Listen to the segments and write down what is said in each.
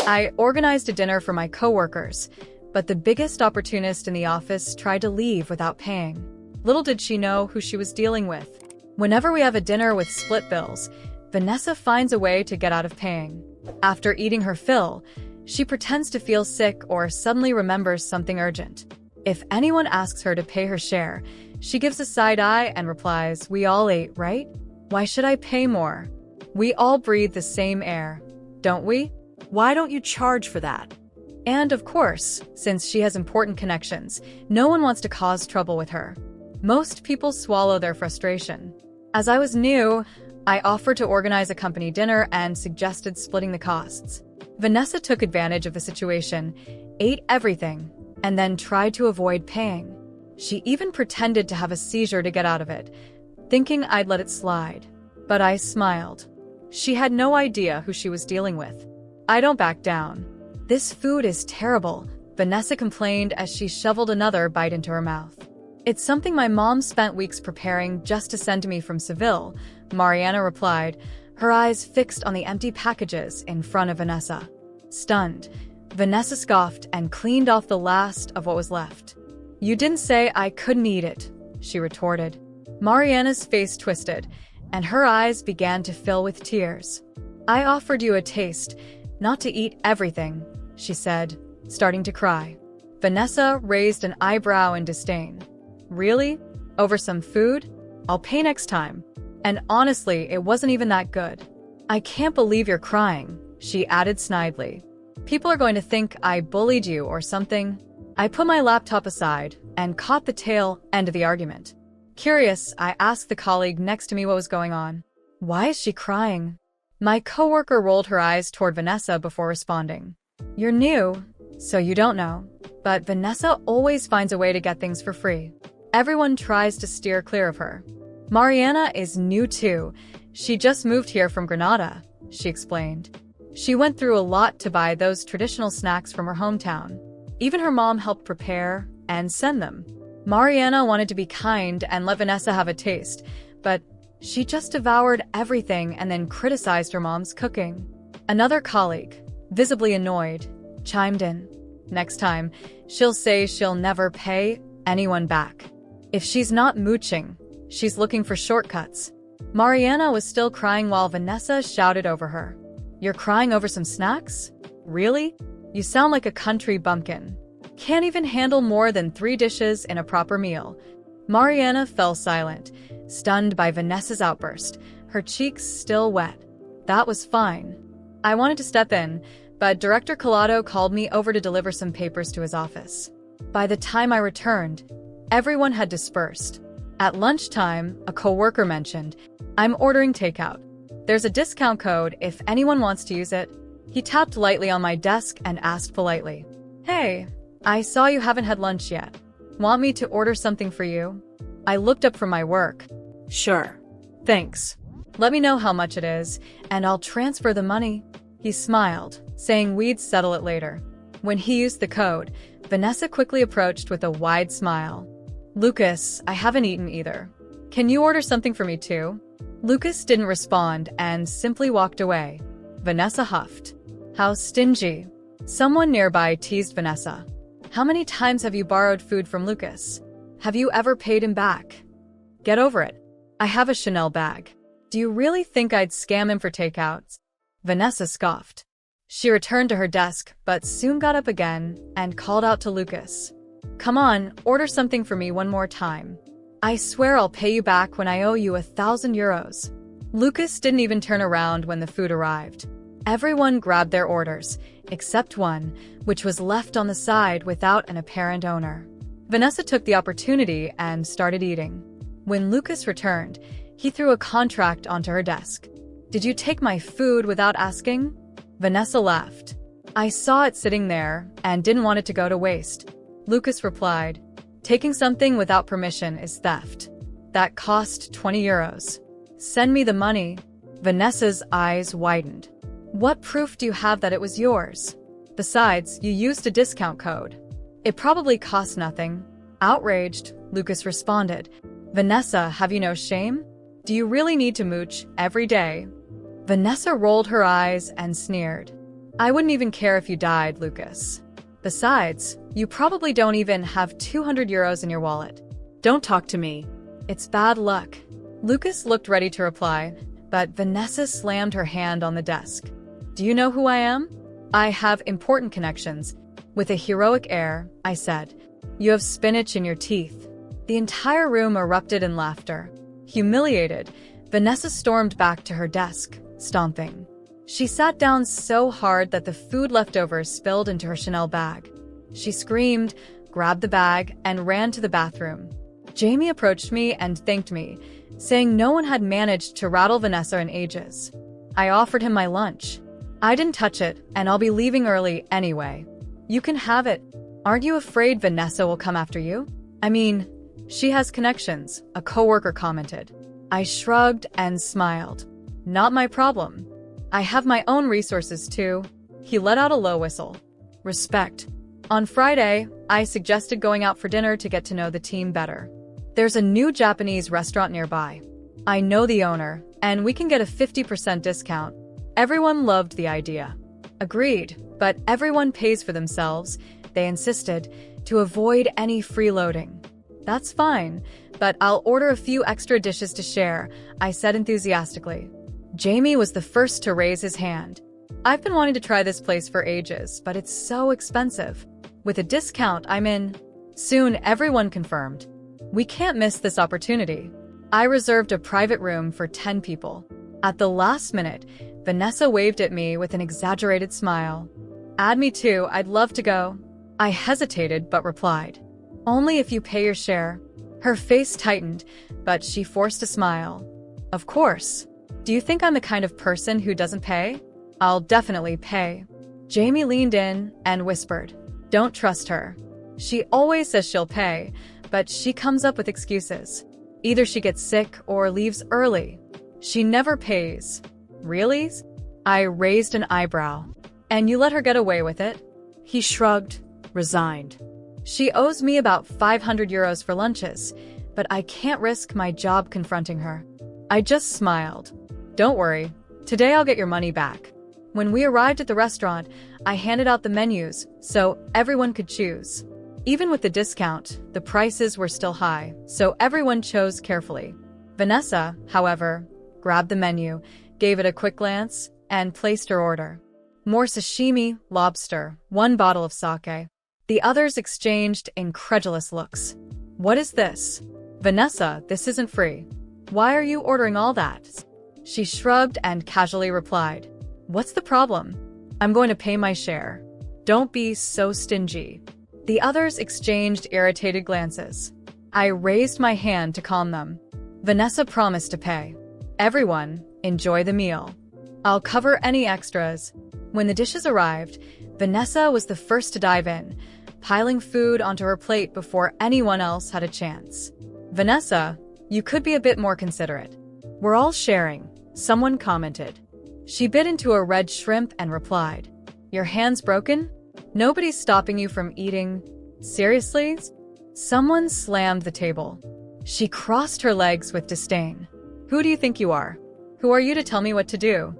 I organized a dinner for my coworkers, but the biggest opportunist in the office tried to leave without paying. Little did she know who she was dealing with. Whenever we have a dinner with split bills, Vanessa finds a way to get out of paying. After eating her fill, she pretends to feel sick or suddenly remembers something urgent. If anyone asks her to pay her share, she gives a side eye and replies, "We all ate, right? Why should I pay more? We all breathe the same air, don't we? Why don't you charge for that?" And of course, since she has important connections, no one wants to cause trouble with her. Most people swallow their frustration. As I was new, I offered to organize a company dinner and suggested splitting the costs. Vanessa took advantage of the situation, ate everything, and then tried to avoid paying. She even pretended to have a seizure to get out of it, thinking I'd let it slide. But I smiled. She had no idea who she was dealing with. I don't back down. "This food is terrible," Vanessa complained as she shoveled another bite into her mouth. "It's something my mom spent weeks preparing just to send to me from Seville," Mariana replied, her eyes fixed on the empty packages in front of Vanessa. Stunned, Vanessa scoffed and cleaned off the last of what was left. "You didn't say I couldn't eat it," she retorted. Mariana's face twisted, and her eyes began to fill with tears. "I offered you a taste, not to eat everything," she said, starting to cry. Vanessa raised an eyebrow in disdain. "Really? Over some food? I'll pay next time. And honestly, it wasn't even that good." "I can't believe you're crying," she added snidely. "People are going to think I bullied you or something." I put my laptop aside and caught the tail end of the argument. Curious, I asked the colleague next to me what was going on. "Why is she crying?" My coworker rolled her eyes toward Vanessa before responding. "You're new, so you don't know. But Vanessa always finds a way to get things for free. Everyone tries to steer clear of her." "Mariana is new too. She just moved here from Granada," she explained. "She went through a lot to buy those traditional snacks from her hometown. Even her mom helped prepare and send them." Mariana wanted to be kind and let Vanessa have a taste, but she just devoured everything and then criticized her mom's cooking. Another colleague, visibly annoyed, chimed in. "Next time, she'll say she'll never pay anyone back. If she's not mooching, she's looking for shortcuts." Mariana was still crying while Vanessa shouted over her. "You're crying over some snacks? Really? You sound like a country bumpkin. Can't even handle more than 3 dishes in a proper meal." Mariana fell silent, stunned by Vanessa's outburst, her cheeks still wet. That was fine. I wanted to step in, but Director Collado called me over to deliver some papers to his office. By the time I returned, everyone had dispersed. At lunchtime, a coworker mentioned, "I'm ordering takeout. There's a discount code if anyone wants to use it." He tapped lightly on my desk and asked politely, "Hey, I saw you haven't had lunch yet. Want me to order something for you?" I looked up from my work. "Sure. Thanks. Let me know how much it is, and I'll transfer the money." He smiled, saying we'd settle it later. When he used the code, Vanessa quickly approached with a wide smile. "Lucas, I haven't eaten either. Can you order something for me too?" Lucas didn't respond and simply walked away. Vanessa huffed. "How stingy." Someone nearby teased Vanessa. "How many times have you borrowed food from Lucas? Have you ever paid him back? Get over it. I have a Chanel bag. Do you really think I'd scam him for takeouts?" Vanessa scoffed. She returned to her desk, but soon got up again and called out to Lucas. "Come on, order something for me one more time. I swear I'll pay you back when I owe you 1,000 euros. Lucas didn't even turn around when the food arrived. Everyone grabbed their orders, except one, which was left on the side without an apparent owner. Vanessa took the opportunity and started eating. When Lucas returned, he threw a contract onto her desk. "Did you take my food without asking?" Vanessa laughed. "I saw it sitting there and didn't want it to go to waste." Lucas replied, "Taking something without permission is theft. That cost 20 euros. Send me the money." Vanessa's eyes widened. "What proof do you have that it was yours? Besides, you used a discount code. It probably cost nothing." Outraged, Lucas responded, "Vanessa, have you no shame? Do you really need to mooch every day?" Vanessa rolled her eyes and sneered. I wouldn't even care if you died, Lucas. Besides, you probably don't even have 200 euros in your wallet. Don't talk to me. It's bad luck. Lucas looked ready to reply, but Vanessa slammed her hand on the desk. Do you know who I am? I have important connections. With a heroic air, I said, you have spinach in your teeth. The entire room erupted in laughter. Humiliated, Vanessa stormed back to her desk, stomping. She sat down so hard that the food leftovers spilled into her Chanel bag. She screamed, grabbed the bag, and ran to the bathroom. Jamie approached me and thanked me, saying no one had managed to rattle Vanessa in ages. I offered him my lunch. I didn't touch it, and I'll be leaving early anyway. You can have it. Aren't you afraid Vanessa will come after you? I mean, she has connections, a coworker commented. I shrugged and smiled. Not my problem. I have my own resources too. He let out a low whistle. Respect. On Friday, I suggested going out for dinner to get to know the team better. There's a new Japanese restaurant nearby. I know the owner, and we can get a 50% discount. Everyone loved the idea. Agreed, but everyone pays for themselves, they insisted, to avoid any freeloading. That's fine, but I'll order a few extra dishes to share, I said enthusiastically. Jamie was the first to raise his hand. I've been wanting to try this place for ages, but it's so expensive. With a discount, I'm in. Soon, everyone confirmed. We can't miss this opportunity. I reserved a private room for 10 people. At the last minute, Vanessa waved at me with an exaggerated smile. Add me too, I'd love to go. I hesitated but replied. Only if you pay your share. Her face tightened, but she forced a smile. Of course. Do you think I'm the kind of person who doesn't pay? I'll definitely pay. Jamie leaned in and whispered, don't trust her. She always says she'll pay, but she comes up with excuses. Either she gets sick or leaves early. She never pays. Really? I raised an eyebrow. And you let her get away with it? He shrugged, resigned. She owes me about 500 euros for lunches, but I can't risk my job confronting her. I just smiled. Don't worry, today I'll get your money back. When we arrived at the restaurant, I handed out the menus so everyone could choose. Even with the discount, the prices were still high, so everyone chose carefully. Vanessa, however, grabbed the menu, gave it a quick glance, and placed her order. More sashimi, lobster, 1 bottle of sake. The others exchanged incredulous looks. What is this? Vanessa, this isn't free. Why are you ordering all that? She shrugged and casually replied, what's the problem? I'm going to pay my share. Don't be so stingy. The others exchanged irritated glances. I raised my hand to calm them. Vanessa promised to pay. Everyone, enjoy the meal. I'll cover any extras. When the dishes arrived, Vanessa was the first to dive in, piling food onto her plate before anyone else had a chance. Vanessa, you could be a bit more considerate. We're all sharing, someone commented. She bit into a red shrimp and replied, your hand's broken? Nobody's stopping you from eating. Seriously? Someone slammed the table. She crossed her legs with disdain. Who do you think you are? Who are you to tell me what to do?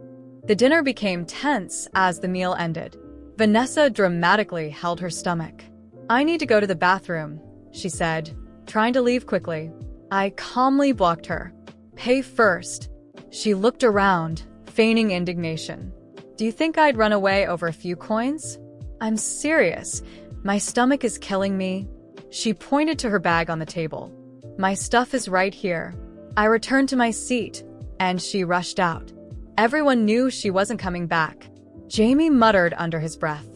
The dinner became tense as the meal ended. Vanessa dramatically held her stomach. I need to go to the bathroom, she said, trying to leave quickly. I calmly blocked her. Pay first. She looked around, feigning indignation. Do you think I'd run away over a few coins? I'm serious. My stomach is killing me. She pointed to her bag on the table. My stuff is right here. I returned to my seat, and she rushed out. Everyone knew she wasn't coming back. Jamie muttered under his breath.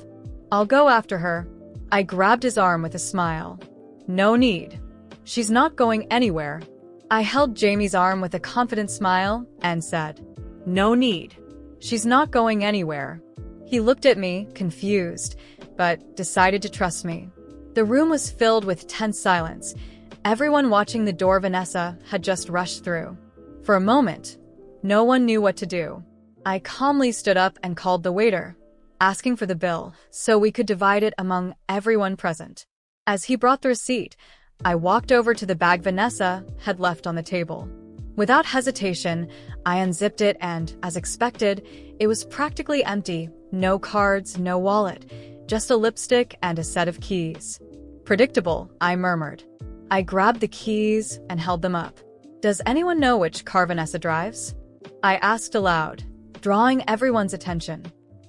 I'll go after her. I grabbed his arm with a smile. No need. She's not going anywhere. I held Jamie's arm with a confident smile and said, no need. She's not going anywhere. He looked at me, confused, but decided to trust me. The room was filled with tense silence. Everyone watching the door Vanessa had just rushed through. For a moment, no one knew what to do. I calmly stood up and called the waiter, asking for the bill so we could divide it among everyone present. As he brought the receipt, I walked over to the bag Vanessa had left on the table. Without hesitation, I unzipped it and, as expected, it was practically empty, No cards, no wallet, just a lipstick and a set of keys. Predictable, I murmured. I grabbed the keys and held them up. Does anyone know which car Vanessa drives? I asked aloud, drawing everyone's attention.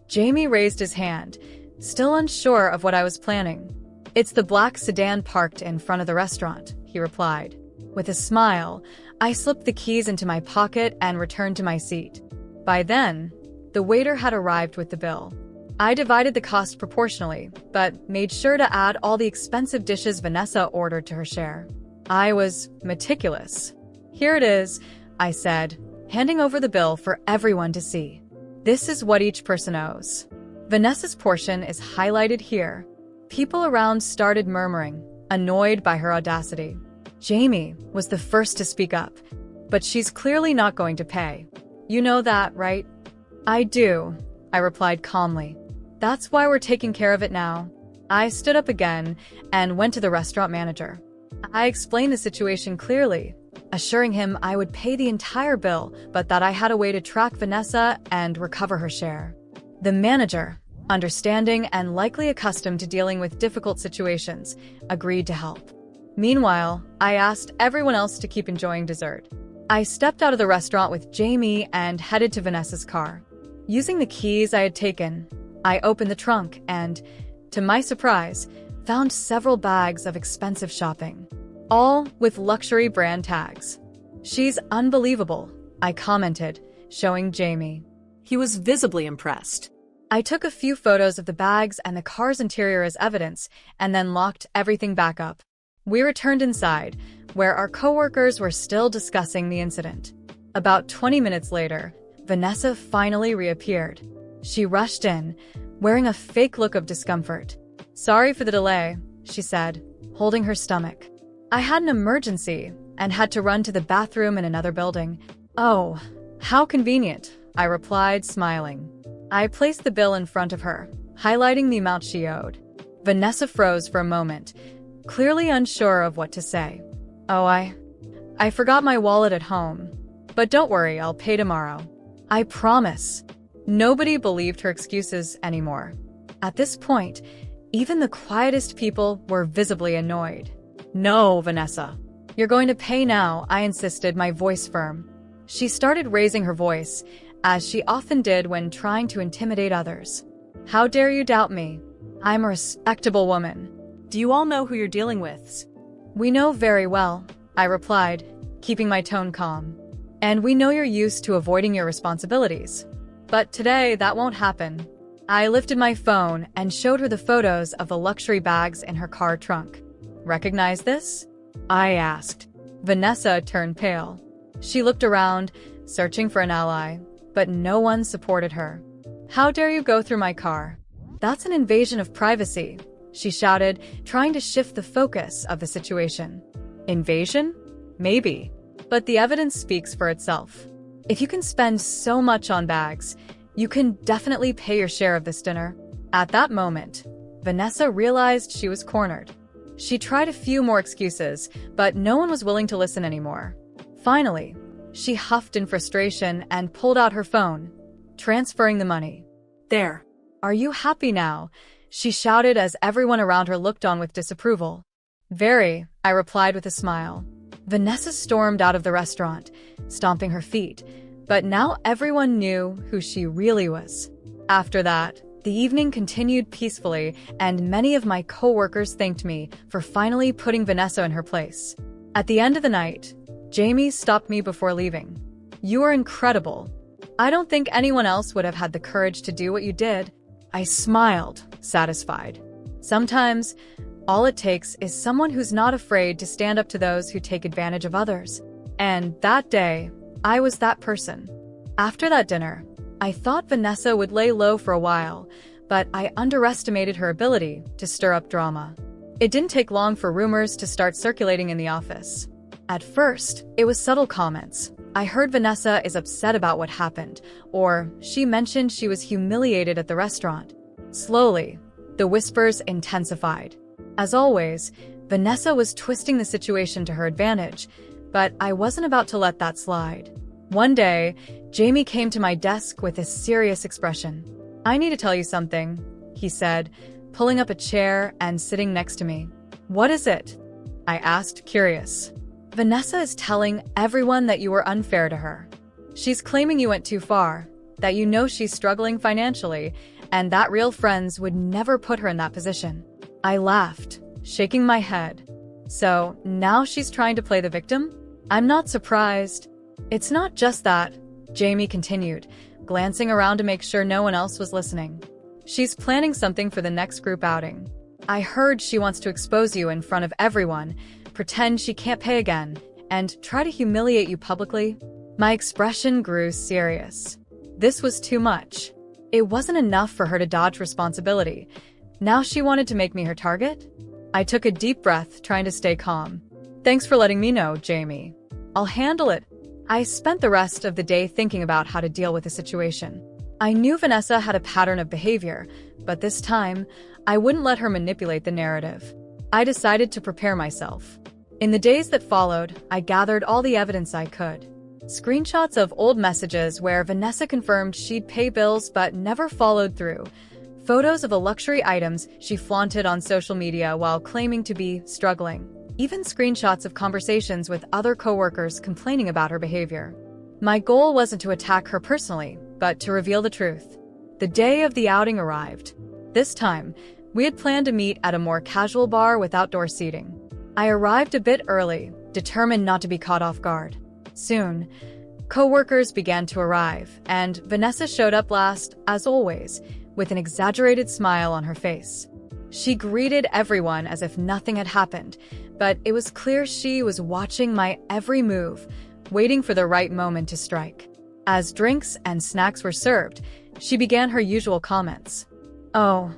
Jamie raised his hand, still unsure of what I was planning. It's the black sedan parked in front of the restaurant, he replied. With a smile, I slipped the keys into my pocket and returned to my seat. By then, the waiter had arrived with the bill. I divided the cost proportionally, but made sure to add all the expensive dishes Vanessa ordered to her share. I was meticulous. Here it is, I said, handing over the bill for everyone to see. This is what each person owes. Vanessa's portion is highlighted here. People around started murmuring, annoyed by her audacity. Jamie was the first to speak up, but she's clearly not going to pay. You know that, right? I do, I replied calmly. That's why we're taking care of it now. I stood up again and went to the restaurant manager. I explained the situation clearly, assuring him I would pay the entire bill, but that I had a way to track Vanessa and recover her share. The manager, understanding and likely accustomed to dealing with difficult situations, agreed to help. Meanwhile, I asked everyone else to keep enjoying dessert. I stepped out of the restaurant with Jamie and headed to Vanessa's car. Using the keys I had taken, I opened the trunk and, to my surprise, found several bags of expensive shopping, all with luxury brand tags. She's unbelievable, I commented, showing Jamie. He was visibly impressed. I took a few photos of the bags and the car's interior as evidence, and then locked everything back up. We returned inside, where our coworkers were still discussing the incident. About 20 minutes later, Vanessa finally reappeared. She rushed in, wearing a fake look of discomfort. Sorry for the delay, she said, holding her stomach. I had an emergency and had to run to the bathroom in another building. Oh, how convenient, I replied, smiling. I placed the bill in front of her, highlighting the amount she owed. Vanessa froze for a moment, clearly unsure of what to say. Oh, I forgot my wallet at home. But don't worry, I'll pay tomorrow. I promise. Nobody believed her excuses anymore. At this point, even the quietest people were visibly annoyed. No, Vanessa. You're going to pay now, I insisted, my voice firm. She started raising her voice, as she often did when trying to intimidate others. How dare you doubt me? I'm a respectable woman. Do you all know who you're dealing with? We know very well, I replied, keeping my tone calm. And we know you're used to avoiding your responsibilities. But today, that won't happen. I lifted my phone and showed her the photos of the luxury bags in her car trunk. Recognize this? I asked. Vanessa turned pale. She looked around, searching for an ally, but no one supported her. How dare you go through my car? That's an invasion of privacy, she shouted, trying to shift the focus of the situation. Invasion? Maybe. But the evidence speaks for itself. If you can spend so much on bags, you can definitely pay your share of this dinner. At that moment, Vanessa realized she was cornered. She tried a few more excuses, but no one was willing to listen anymore. Finally, she huffed in frustration and pulled out her phone, transferring the money. There. Are you happy now? She shouted as everyone around her looked on with disapproval. Very, I replied with a smile. Vanessa stormed out of the restaurant, stomping her feet, but now everyone knew who she really was. After that, the evening continued peacefully, and many of my coworkers thanked me for finally putting Vanessa in her place. At the end of the night, Jamie stopped me before leaving. You are incredible. I don't think anyone else would have had the courage to do what you did. I smiled, satisfied. Sometimes, all it takes is someone who's not afraid to stand up to those who take advantage of others. And that day, I was that person. After that dinner, I thought Vanessa would lay low for a while, but I underestimated her ability to stir up drama. It didn't take long for rumors to start circulating in the office. At first, it was subtle comments. I heard Vanessa is upset about what happened, or she mentioned she was humiliated at the restaurant. Slowly, the whispers intensified. As always, Vanessa was twisting the situation to her advantage, but I wasn't about to let that slide. One day, Jamie came to my desk with a serious expression. I need to tell you something, he said, pulling up a chair and sitting next to me. What is it? I asked, curious. Vanessa is telling everyone that you were unfair to her. She's claiming you went too far, that you know she's struggling financially, and that real friends would never put her in that position. I laughed, shaking my head. So, now she's trying to play the victim? I'm not surprised. It's not just that, Jamie continued, glancing around to make sure no one else was listening. She's planning something for the next group outing. I heard she wants to expose you in front of everyone, pretend she can't pay again, and try to humiliate you publicly. My expression grew serious. This was too much. It wasn't enough for her to dodge responsibility. Now she wanted to make me her target? I took a deep breath, trying to stay calm. Thanks for letting me know, Jamie. I'll handle it. I spent the rest of the day thinking about how to deal with the situation. I knew Vanessa had a pattern of behavior, but this time, I wouldn't let her manipulate the narrative. I decided to prepare myself. In the days that followed, I gathered all the evidence I could. Screenshots of old messages where Vanessa confirmed she'd pay bills but never followed through. Photos of the luxury items she flaunted on social media while claiming to be struggling. Even screenshots of conversations with other coworkers complaining about her behavior. My goal wasn't to attack her personally, but to reveal the truth. The day of the outing arrived. This time, we had planned to meet at a more casual bar with outdoor seating. I arrived a bit early, determined not to be caught off guard. Soon, coworkers began to arrive, and Vanessa showed up last, as always, with an exaggerated smile on her face. She greeted everyone as if nothing had happened, but it was clear she was watching my every move, waiting for the right moment to strike. As drinks and snacks were served, she began her usual comments. Oh,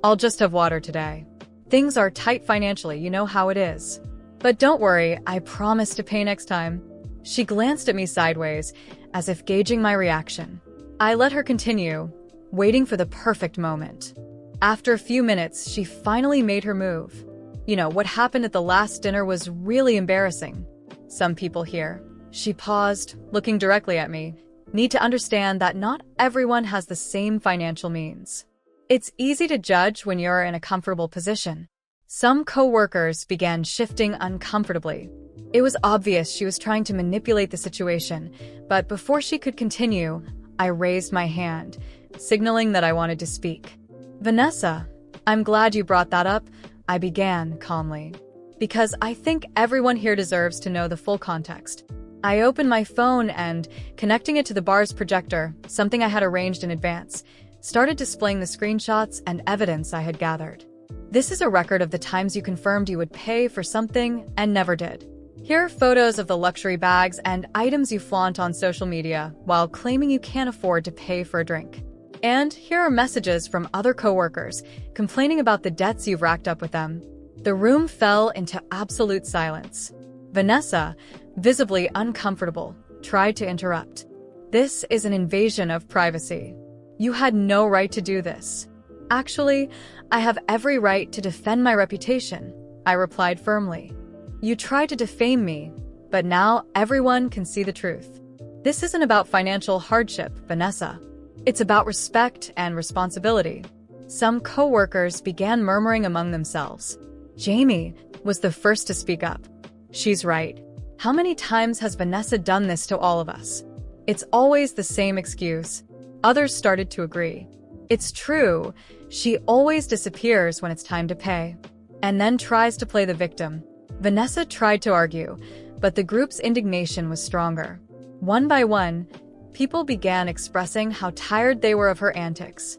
I'll just have water today. Things are tight financially, you know how it is. But don't worry, I promise to pay next time. She glanced at me sideways, as if gauging my reaction. I let her continue, waiting for the perfect moment. After a few minutes, she finally made her move. You know, what happened at the last dinner was really embarrassing. Some people here. She paused, looking directly at me, need to understand that not everyone has the same financial means. It's easy to judge when you're in a comfortable position. Some coworkers began shifting uncomfortably. It was obvious she was trying to manipulate the situation, but before she could continue, I raised my hand, signaling that I wanted to speak. Vanessa, I'm glad you brought that up, I began calmly, because I think everyone here deserves to know the full context. I opened my phone and, connecting it to the bar's projector, something I had arranged in advance, started displaying the screenshots and evidence I had gathered. This is a record of the times you confirmed you would pay for something and never did. Here are photos of the luxury bags and items you flaunt on social media while claiming you can't afford to pay for a drink. And here are messages from other coworkers complaining about the debts you've racked up with them. The room fell into absolute silence. Vanessa, visibly uncomfortable, tried to interrupt. This is an invasion of privacy. You had no right to do this. Actually, I have every right to defend my reputation, I replied firmly. You tried to defame me, but now everyone can see the truth. This isn't about financial hardship, Vanessa. It's about respect and responsibility. Some coworkers began murmuring among themselves. Jamie was the first to speak up. She's right. How many times has Vanessa done this to all of us? It's always the same excuse. Others started to agree. It's true, she always disappears when it's time to pay, and then tries to play the victim. Vanessa tried to argue, but the group's indignation was stronger. One by one, people began expressing how tired they were of her antics.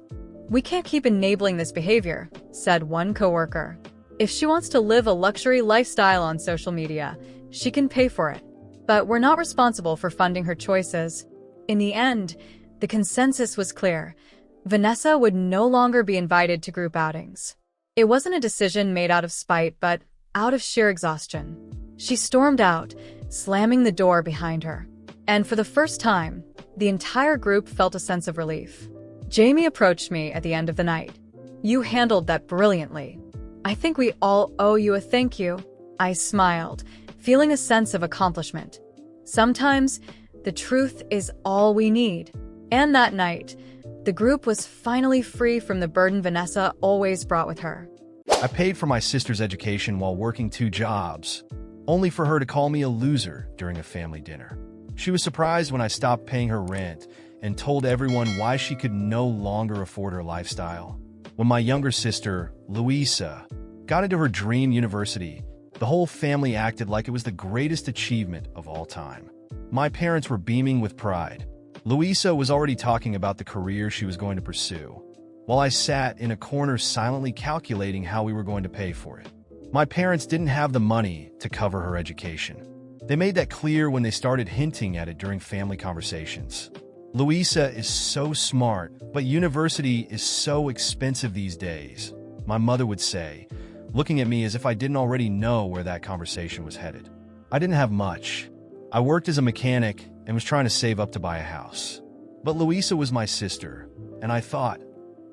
We can't keep enabling this behavior, said one coworker. If she wants to live a luxury lifestyle on social media, she can pay for it. But we're not responsible for funding her choices. In the end, the consensus was clear. Vanessa would no longer be invited to group outings. It wasn't a decision made out of spite, but out of sheer exhaustion. She stormed out, slamming the door behind her. And for the first time, the entire group felt a sense of relief. Jamie approached me at the end of the night. You handled that brilliantly. I think we all owe you a thank you. I smiled, feeling a sense of accomplishment. Sometimes, the truth is all we need. And that night, The group was finally free from the burden Vanessa always brought with her. I paid for my sister's education while working 2 jobs, only for her to call me a loser during a family dinner. She was surprised when I stopped paying her rent and told everyone why she could no longer afford her lifestyle. When my younger sister, Louisa, got into her dream university, the whole family acted like it was the greatest achievement of all time. My parents were beaming with pride. Louisa was already talking about the career she was going to pursue, while I sat in a corner silently calculating how we were going to pay for it. My parents didn't have the money to cover her education. They made that clear when they started hinting at it during family conversations. Louisa is so smart, but university is so expensive these days, my mother would say, looking at me as if I didn't already know where that conversation was headed. I didn't have much. I worked as a mechanic and was trying to save up to buy a house. But Louisa was my sister, and I thought,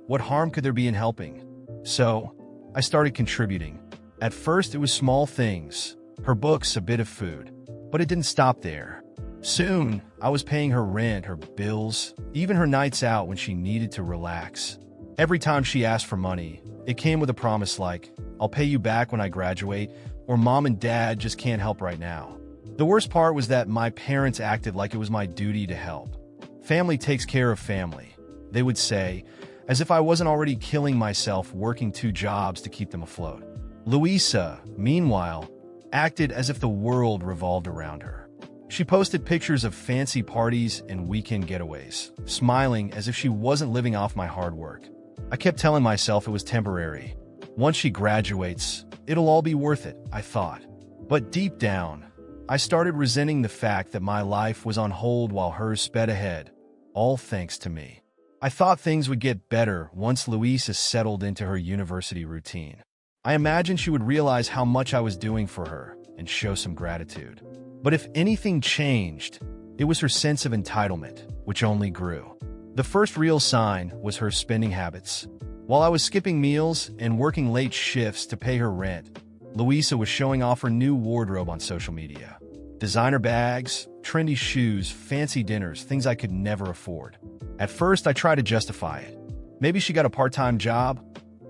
what harm could there be in helping? So, I started contributing. At first, it was small things, her books, a bit of food, but it didn't stop there. Soon, I was paying her rent, her bills, even her nights out when she needed to relax. Every time she asked for money, it came with a promise like, I'll pay you back when I graduate, or Mom and Dad just can't help right now. The worst part was that my parents acted like it was my duty to help. Family takes care of family, they would say, as if I wasn't already killing myself working 2 jobs to keep them afloat. Louisa, meanwhile, acted as if the world revolved around her. She posted pictures of fancy parties and weekend getaways, smiling as if she wasn't living off my hard work. I kept telling myself it was temporary. Once she graduates, it'll all be worth it, I thought. But deep down, I started resenting the fact that my life was on hold while hers sped ahead, all thanks to me. I thought things would get better once Louisa settled into her university routine. I imagined she would realize how much I was doing for her and show some gratitude. But if anything changed, it was her sense of entitlement, which only grew. The first real sign was her spending habits. While I was skipping meals and working late shifts to pay her rent, Louisa was showing off her new wardrobe on social media. Designer bags, trendy shoes, fancy dinners, things I could never afford. At first, I tried to justify it. Maybe she got a part-time job,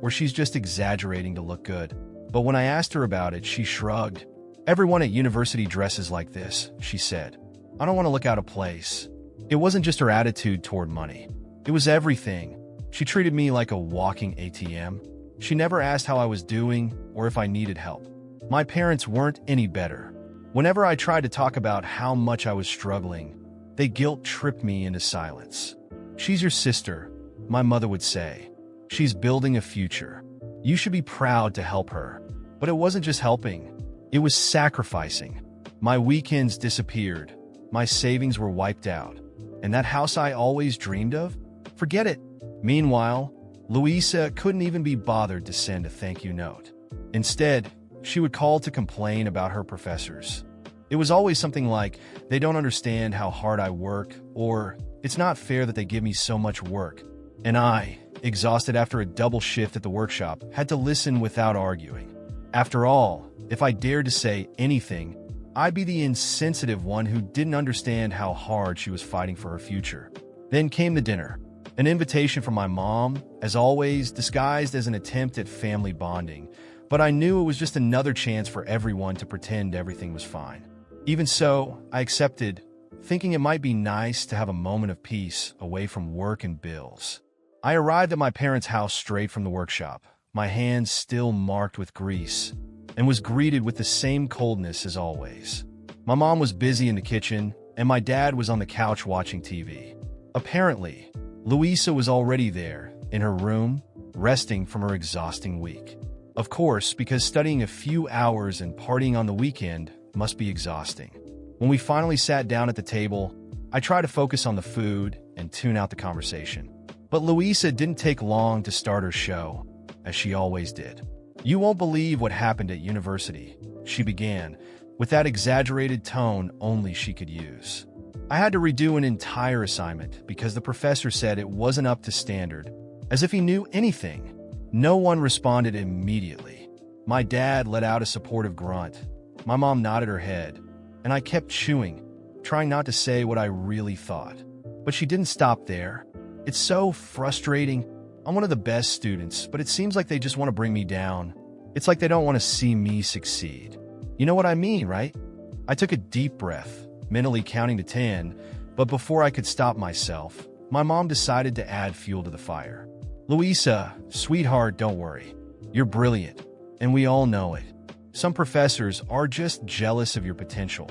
or she's just exaggerating to look good. But when I asked her about it, she shrugged. Everyone at university dresses like this, she said. I don't want to look out of place. It wasn't just her attitude toward money. It was everything. She treated me like a walking ATM. She never asked how I was doing or if I needed help. My parents weren't any better. Whenever I tried to talk about how much I was struggling, they guilt-tripped me into silence. She's your sister, my mother would say. She's building a future. You should be proud to help her. But it wasn't just helping. It was sacrificing. My weekends disappeared. My savings were wiped out. And that house I always dreamed of? Forget it. Meanwhile, Louisa couldn't even be bothered to send a thank you note. Instead, she would call to complain about her professors. It was always something like, they don't understand how hard I work, or it's not fair that they give me so much work. And I, exhausted after a double shift at the workshop, had to listen without arguing. After all, if I dared to say anything, I'd be the insensitive one who didn't understand how hard she was fighting for her future. Then came the dinner. An invitation from my mom, as always, disguised as an attempt at family bonding, but I knew it was just another chance for everyone to pretend everything was fine. Even so, I accepted, thinking it might be nice to have a moment of peace away from work and bills. I arrived at my parents' house straight from the workshop, my hands still marked with grease, and was greeted with the same coldness as always. My mom was busy in the kitchen, and my dad was on the couch watching TV. Apparently, Louisa was already there, in her room, resting from her exhausting week. Of course, because studying a few hours and partying on the weekend must be exhausting. When we finally sat down at the table, I tried to focus on the food and tune out the conversation. But Louisa didn't take long to start her show, as she always did. You won't believe what happened at university, she began, with that exaggerated tone only she could use. I had to redo an entire assignment because the professor said it wasn't up to standard, as if he knew anything. No one responded immediately. My dad let out a supportive grunt. My mom nodded her head, and I kept chewing, trying not to say what I really thought. But she didn't stop there. It's so frustrating. I'm one of the best students, but it seems like they just want to bring me down. It's like they don't want to see me succeed. You know what I mean, right? I took a deep breath, mentally counting to 10, but before I could stop myself, my mom decided to add fuel to the fire. Louisa, sweetheart, don't worry. You're brilliant, and we all know it. Some professors are just jealous of your potential.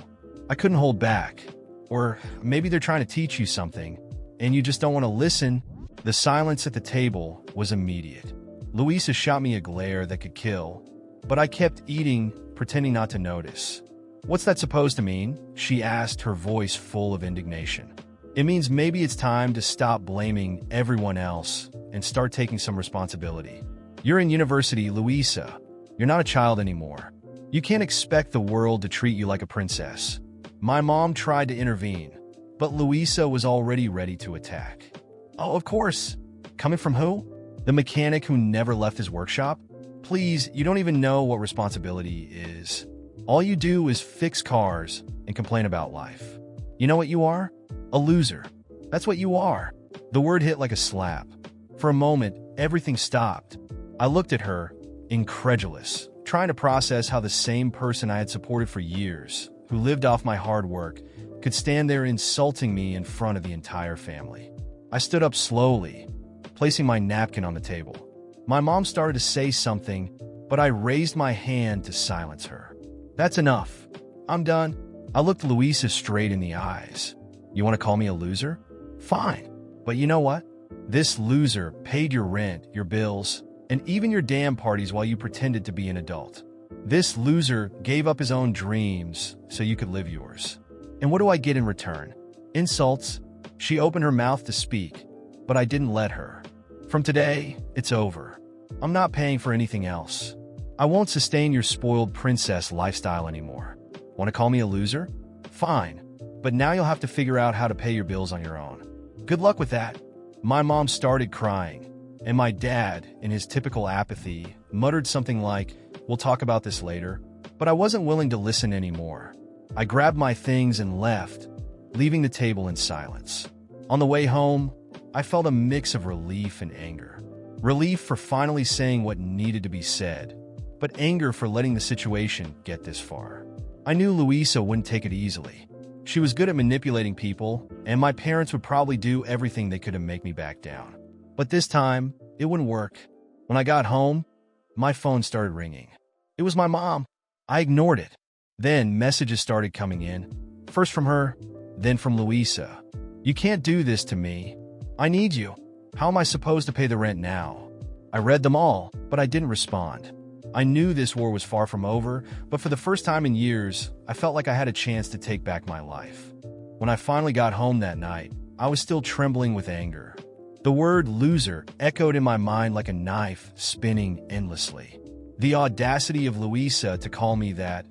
I couldn't hold back. Or maybe they're trying to teach you something, and you just don't want to listen. The silence at the table was immediate. Louisa shot me a glare that could kill, but I kept eating, pretending not to notice. What's that supposed to mean? She asked, her voice full of indignation. It means maybe it's time to stop blaming everyone else and start taking some responsibility. You're in university, Louisa. You're not a child anymore. You can't expect the world to treat you like a princess. My mom tried to intervene, but Louisa was already ready to attack. Oh, of course. Coming from who? The mechanic who never left his workshop? Please, you don't even know what responsibility is. All you do is fix cars and complain about life. You know what you are? A loser. That's what you are. The word hit like a slap. For a moment, everything stopped. I looked at her, incredulous, trying to process how the same person I had supported for years, who lived off my hard work, could stand there insulting me in front of the entire family. I stood up slowly, placing my napkin on the table. My mom started to say something, but I raised my hand to silence her. That's enough. I'm done. I looked Louisa straight in the eyes. You want to call me a loser? Fine. But you know what? This loser paid your rent, your bills, and even your damn parties while you pretended to be an adult. This loser gave up his own dreams so you could live yours. And what do I get in return? Insults. She opened her mouth to speak, but I didn't let her. From today, it's over. I'm not paying for anything else. I won't sustain your spoiled princess lifestyle anymore. Want to call me a loser? Fine. But now you'll have to figure out how to pay your bills on your own. Good luck with that. My mom started crying, and my dad, in his typical apathy, muttered something like, "We'll talk about this later," but I wasn't willing to listen anymore. I grabbed my things and left, leaving the table in silence. On the way home, I felt a mix of relief and anger. Relief for finally saying what needed to be said, but anger for letting the situation get this far. I knew Louisa wouldn't take it easily. She was good at manipulating people, and my parents would probably do everything they could to make me back down. But this time, it wouldn't work. When I got home, my phone started ringing. It was my mom. I ignored it. Then messages started coming in, first from her, then from Louisa. You can't do this to me. I need you. How am I supposed to pay the rent now? I read them all, but I didn't respond. I knew this war was far from over, but for the first time in years, I felt like I had a chance to take back my life. When I finally got home that night, I was still trembling with anger. The word loser echoed in my mind like a knife spinning endlessly. The audacity of Louisa to call me that,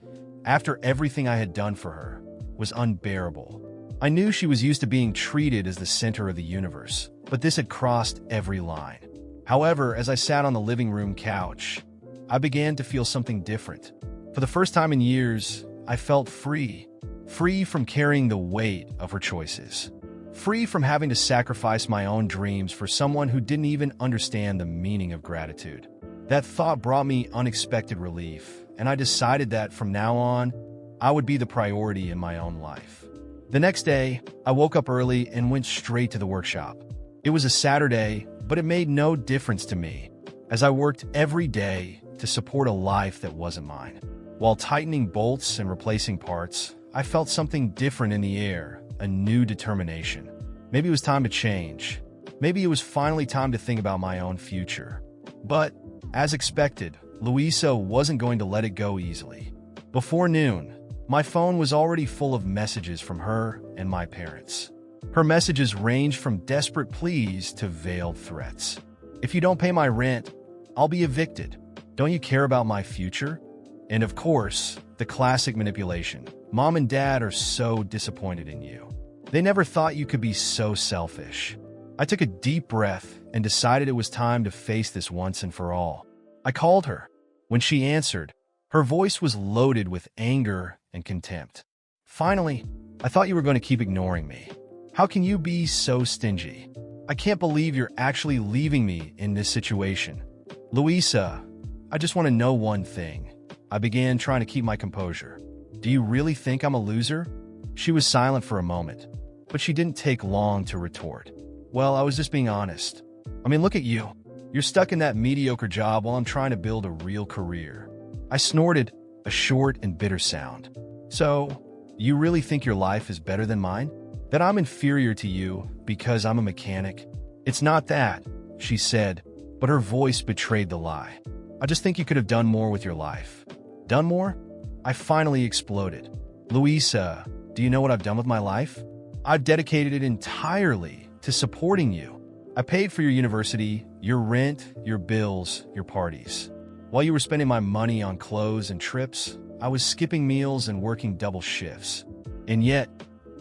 after everything I had done for her, was unbearable. I knew she was used to being treated as the center of the universe, but this had crossed every line. However, as I sat on the living room couch, I began to feel something different. For the first time in years, I felt free. Free from carrying the weight of her choices. Free from having to sacrifice my own dreams for someone who didn't even understand the meaning of gratitude. That thought brought me unexpected relief, and I decided that from now on, I would be the priority in my own life. The next day, I woke up early and went straight to the workshop. It was a Saturday, but it made no difference to me, as I worked every day to support a life that wasn't mine. While tightening bolts and replacing parts, I felt something different in the air, a new determination. Maybe it was time to change. Maybe it was finally time to think about my own future. But, as expected, Louisa wasn't going to let it go easily. Before noon, my phone was already full of messages from her and my parents. Her messages ranged from desperate pleas to veiled threats. If you don't pay my rent, I'll be evicted. Don't you care about my future? And of course, the classic manipulation. Mom and Dad are so disappointed in you. They never thought you could be so selfish. I took a deep breath and decided it was time to face this once and for all. I called her. When she answered, her voice was loaded with anger and contempt. Finally, I thought you were going to keep ignoring me. How can you be so stingy? I can't believe you're actually leaving me in this situation. Louisa, I just want to know one thing. I began trying to keep my composure. Do you really think I'm a loser? She was silent for a moment, but she didn't take long to retort. Well, I was just being honest. I mean, look at you. You're stuck in that mediocre job while I'm trying to build a real career. I snorted, a short and bitter sound. So, you really think your life is better than mine? That I'm inferior to you because I'm a mechanic? It's not that, she said, but her voice betrayed the lie. I just think you could have done more with your life. Done more? I finally exploded. Louisa, do you know what I've done with my life? I've dedicated it entirely to supporting you. I paid for your university, your rent, your bills, your parties. While you were spending my money on clothes and trips, I was skipping meals and working double shifts. And yet,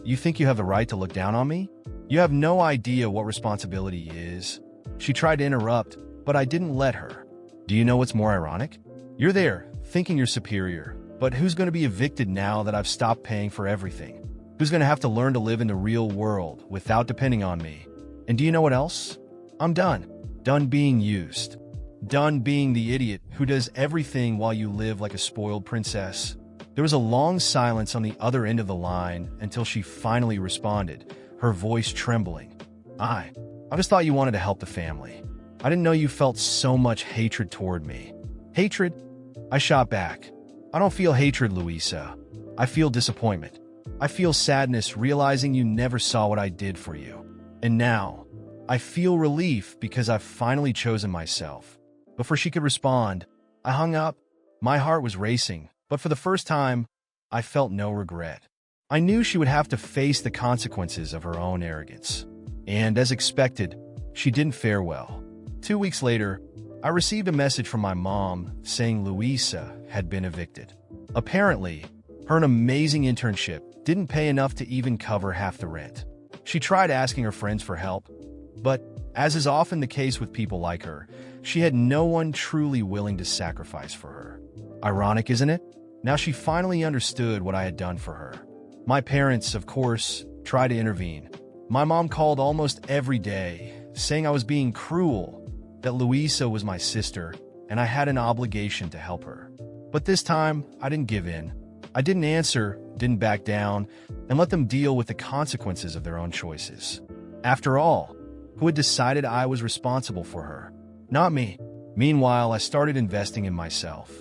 you think you have the right to look down on me? You have no idea what responsibility is. She tried to interrupt, but I didn't let her. Do you know what's more ironic? You're there, thinking you're superior, but who's going to be evicted now that I've stopped paying for everything? Who's going to have to learn to live in the real world without depending on me? And do you know what else? I'm done. Done being used. Done being the idiot who does everything while you live like a spoiled princess. There was a long silence on the other end of the line until she finally responded, her voice trembling. I just thought you wanted to help the family. I didn't know you felt so much hatred toward me. Hatred? I shot back. I don't feel hatred, Louisa. I feel disappointment. I feel sadness realizing you never saw what I did for you. And now, I feel relief because I've finally chosen myself. Before she could respond, I hung up. My heart was racing, but for the first time, I felt no regret. I knew she would have to face the consequences of her own arrogance. And as expected, she didn't fare well. 2 weeks later, I received a message from my mom saying Louisa had been evicted. Apparently, her amazing internship didn't pay enough to even cover half the rent. She tried asking her friends for help, but as is often the case with people like her, she had no one truly willing to sacrifice for her. Ironic, isn't it? Now she finally understood what I had done for her. My parents, of course, tried to intervene. My mom called almost every day, saying I was being cruel, that Louisa was my sister, and I had an obligation to help her. But this time, I didn't give in. I didn't answer, didn't back down, and let them deal with the consequences of their own choices. After all, who had decided I was responsible for her? Not me. Meanwhile, I started investing in myself.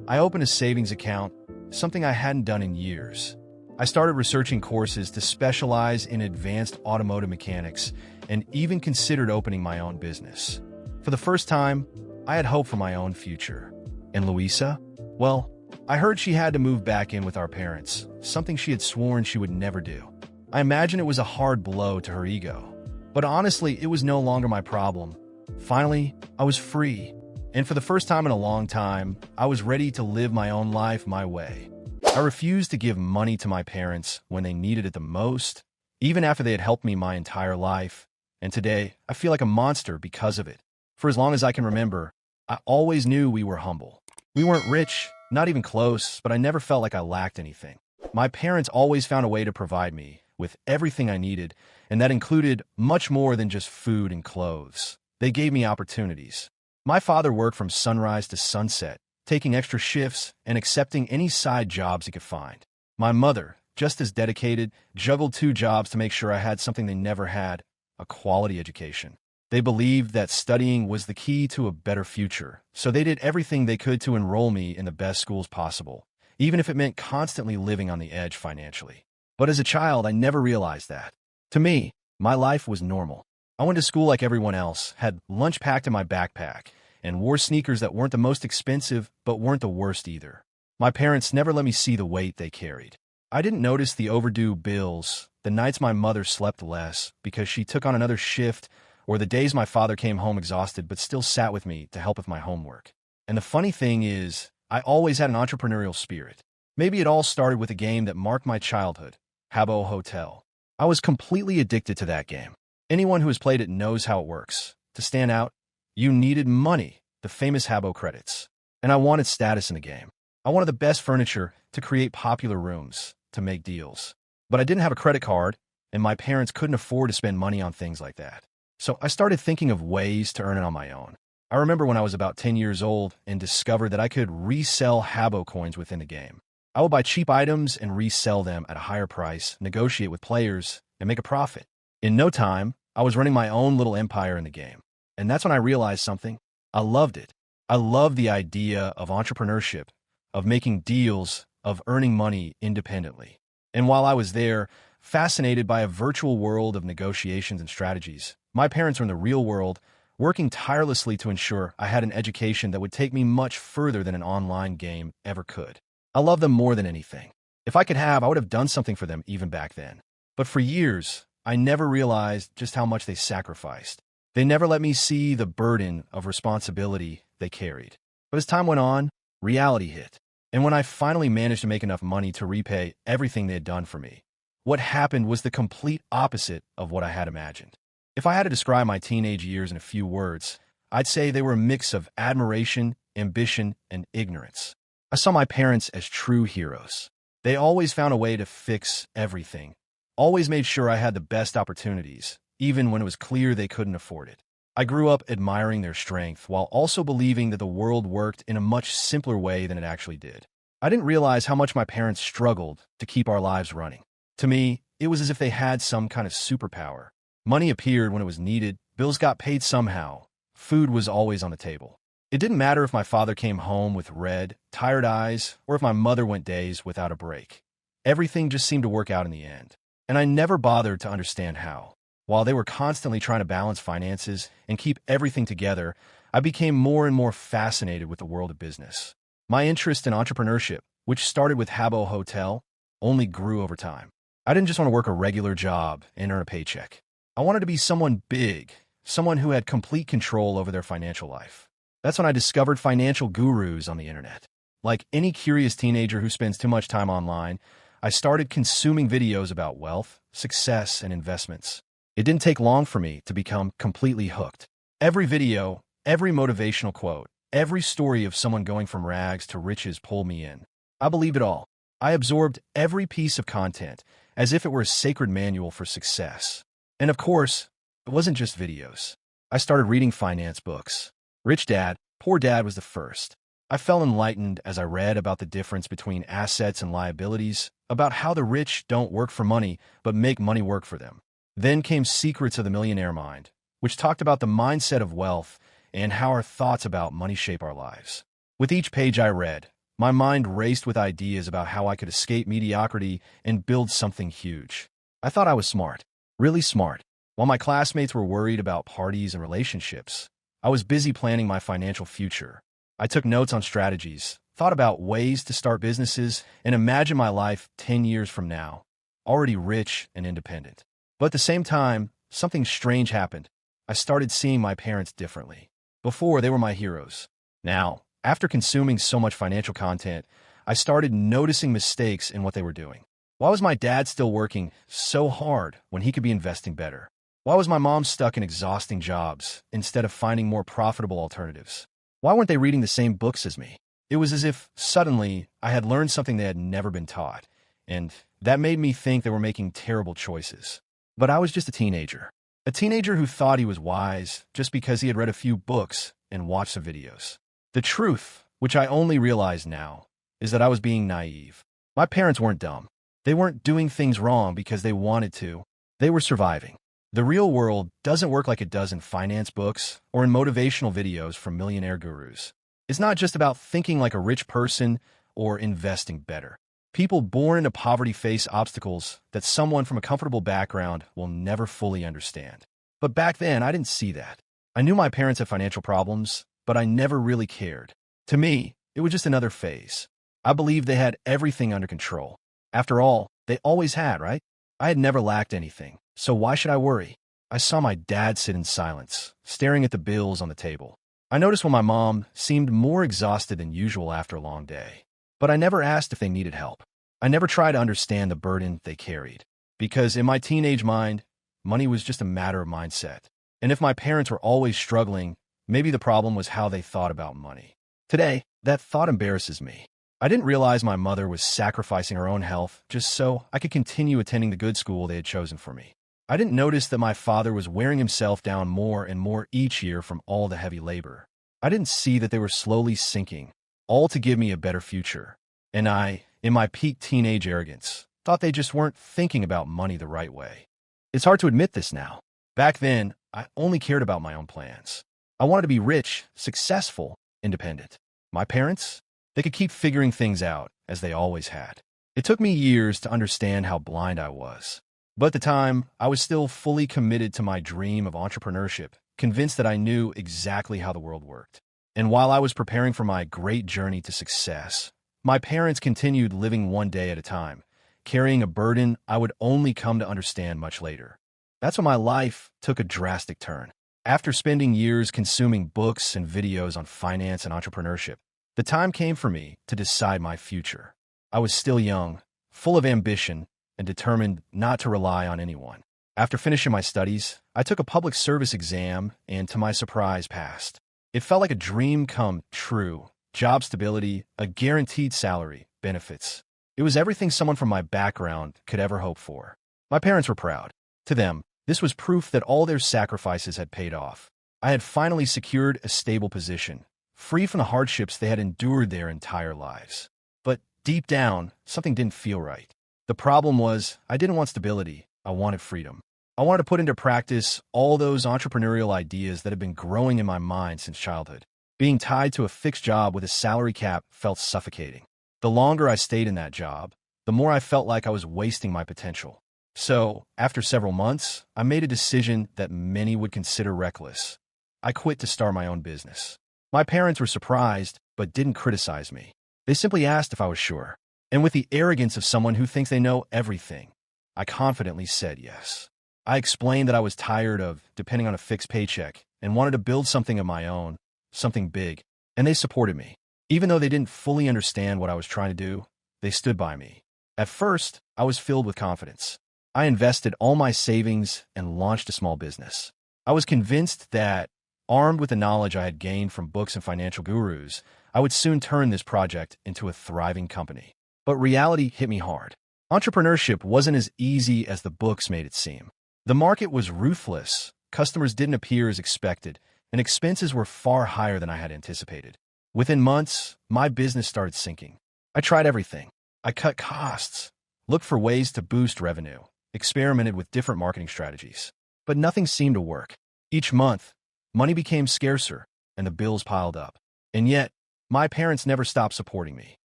I opened a savings account, something I hadn't done in years. I started researching courses to specialize in advanced automotive mechanics and even considered opening my own business. For the first time, I had hope for my own future. And Louisa? Well, I heard she had to move back in with our parents, something she had sworn she would never do. I imagine it was a hard blow to her ego. But honestly, it was no longer my problem. Finally, I was free. And for the first time in a long time, I was ready to live my own life my way. I refused to give money to my parents when they needed it the most, even after they had helped me my entire life. And today, I feel like a monster because of it. For as long as I can remember, I always knew we were humble. We weren't rich, not even close, but I never felt like I lacked anything. My parents always found a way to provide me with everything I needed, and that included much more than just food and clothes. They gave me opportunities. My father worked from sunrise to sunset, taking extra shifts and accepting any side jobs he could find. My mother, just as dedicated, juggled 2 jobs to make sure I had something they never had, a quality education. They believed that studying was the key to a better future, so they did everything they could to enroll me in the best schools possible, even if it meant constantly living on the edge financially. But as a child, I never realized that. To me, my life was normal. I went to school like everyone else, had lunch packed in my backpack, and wore sneakers that weren't the most expensive, but weren't the worst either. My parents never let me see the weight they carried. I didn't notice the overdue bills, the nights my mother slept less because she took on another shift, or the days my father came home exhausted but still sat with me to help with my homework. And the funny thing is, I always had an entrepreneurial spirit. Maybe it all started with a game that marked my childhood, Habbo Hotel. I was completely addicted to that game. Anyone who has played it knows how it works. To stand out, you needed money, the famous Habbo credits. And I wanted status in the game. I wanted the best furniture to create popular rooms, to make deals. But I didn't have a credit card, and my parents couldn't afford to spend money on things like that. So I started thinking of ways to earn it on my own. I remember when I was about 10 years old and discovered that I could resell Habbo coins within the game. I would buy cheap items and resell them at a higher price, negotiate with players, and make a profit. In no time, I was running my own little empire in the game. And that's when I realized something. I loved it. I loved the idea of entrepreneurship, of making deals, of earning money independently. And while I was there, fascinated by a virtual world of negotiations and strategies, my parents were in the real world, working tirelessly to ensure I had an education that would take me much further than an online game ever could. I love them more than anything. If I could have, I would have done something for them even back then. But for years, I never realized just how much they sacrificed. They never let me see the burden of responsibility they carried. But as time went on, reality hit. And when I finally managed to make enough money to repay everything they had done for me, what happened was the complete opposite of what I had imagined. If I had to describe my teenage years in a few words, I'd say they were a mix of admiration, ambition, and ignorance. I saw my parents as true heroes. They always found a way to fix everything, always made sure I had the best opportunities, even when it was clear they couldn't afford it. I grew up admiring their strength while also believing that the world worked in a much simpler way than it actually did. I didn't realize how much my parents struggled to keep our lives running. To me, it was as if they had some kind of superpower. Money appeared when it was needed, bills got paid somehow, food was always on the table. It didn't matter if my father came home with red, tired eyes, or if my mother went days without a break. Everything just seemed to work out in the end. And I never bothered to understand how. While they were constantly trying to balance finances and keep everything together, I became more and more fascinated with the world of business. My interest in entrepreneurship, which started with Habbo Hotel, only grew over time. I didn't just want to work a regular job and earn a paycheck. I wanted to be someone big, someone who had complete control over their financial life. That's when I discovered financial gurus on the internet. Like any curious teenager who spends too much time online, I started consuming videos about wealth, success, and investments. It didn't take long for me to become completely hooked. Every video, every motivational quote, every story of someone going from rags to riches pulled me in. I believed it all. I absorbed every piece of content as if it were a sacred manual for success. And of course, it wasn't just videos. I started reading finance books. Rich Dad, Poor Dad was the first. I felt enlightened as I read about the difference between assets and liabilities, about how the rich don't work for money, but make money work for them. Then came Secrets of the Millionaire Mind, which talked about the mindset of wealth and how our thoughts about money shape our lives. With each page I read, my mind raced with ideas about how I could escape mediocrity and build something huge. I thought I was smart. Really smart. While my classmates were worried about parties and relationships, I was busy planning my financial future. I took notes on strategies, thought about ways to start businesses, and imagined my life 10 years from now, already rich and independent. But at the same time, something strange happened. I started seeing my parents differently. Before, they were my heroes. Now, after consuming so much financial content, I started noticing mistakes in what they were doing. Why was my dad still working so hard when he could be investing better? Why was my mom stuck in exhausting jobs instead of finding more profitable alternatives? Why weren't they reading the same books as me? It was as if suddenly I had learned something they had never been taught, and that made me think they were making terrible choices. But I was just a teenager who thought he was wise just because he had read a few books and watched some videos. The truth, which I only realize now, is that I was being naive. My parents weren't dumb. They weren't doing things wrong because they wanted to. They were surviving. The real world doesn't work like it does in finance books or in motivational videos from millionaire gurus. It's not just about thinking like a rich person or investing better. People born into poverty face obstacles that someone from a comfortable background will never fully understand. But back then, I didn't see that. I knew my parents had financial problems, but I never really cared. To me, it was just another phase. I believed they had everything under control. After all, they always had, right? I had never lacked anything, so why should I worry? I saw my dad sit in silence, staring at the bills on the table. I noticed when my mom seemed more exhausted than usual after a long day. But I never asked if they needed help. I never tried to understand the burden they carried. Because in my teenage mind, money was just a matter of mindset. And if my parents were always struggling, maybe the problem was how they thought about money. Today, that thought embarrasses me. I didn't realize my mother was sacrificing her own health just so I could continue attending the good school they had chosen for me. I didn't notice that my father was wearing himself down more and more each year from all the heavy labor. I didn't see that they were slowly sinking, all to give me a better future. And I, in my peak teenage arrogance, thought they just weren't thinking about money the right way. It's hard to admit this now. Back then, I only cared about my own plans. I wanted to be rich, successful, independent. My parents, they could keep figuring things out, as they always had. It took me years to understand how blind I was. But at the time, I was still fully committed to my dream of entrepreneurship, convinced that I knew exactly how the world worked. And while I was preparing for my great journey to success, my parents continued living one day at a time, carrying a burden I would only come to understand much later. That's when my life took a drastic turn. After spending years consuming books and videos on finance and entrepreneurship, the time came for me to decide my future. I was still young, full of ambition, and determined not to rely on anyone. After finishing my studies, I took a public service exam and, to my surprise, passed. It felt like a dream come true. Job stability, a guaranteed salary, benefits. It was everything someone from my background could ever hope for. My parents were proud. To them, this was proof that all their sacrifices had paid off. I had finally secured a stable position, free from the hardships they had endured their entire lives. But deep down, something didn't feel right. The problem was, I didn't want stability. I wanted freedom. I wanted to put into practice all those entrepreneurial ideas that had been growing in my mind since childhood. Being tied to a fixed job with a salary cap felt suffocating. The longer I stayed in that job, the more I felt like I was wasting my potential. So, after several months, I made a decision that many would consider reckless. I quit to start my own business. My parents were surprised, but didn't criticize me. They simply asked if I was sure. And with the arrogance of someone who thinks they know everything, I confidently said yes. I explained that I was tired of depending on a fixed paycheck and wanted to build something of my own, something big, and they supported me. Even though they didn't fully understand what I was trying to do, they stood by me. At first, I was filled with confidence. I invested all my savings and launched a small business. I was convinced that, armed with the knowledge I had gained from books and financial gurus, I would soon turn this project into a thriving company. But reality hit me hard. Entrepreneurship wasn't as easy as the books made it seem. The market was ruthless, customers didn't appear as expected, and expenses were far higher than I had anticipated. Within months, my business started sinking. I tried everything. I cut costs, looked for ways to boost revenue, experimented with different marketing strategies. But nothing seemed to work. Each month, money became scarcer, and the bills piled up. And yet, my parents never stopped supporting me.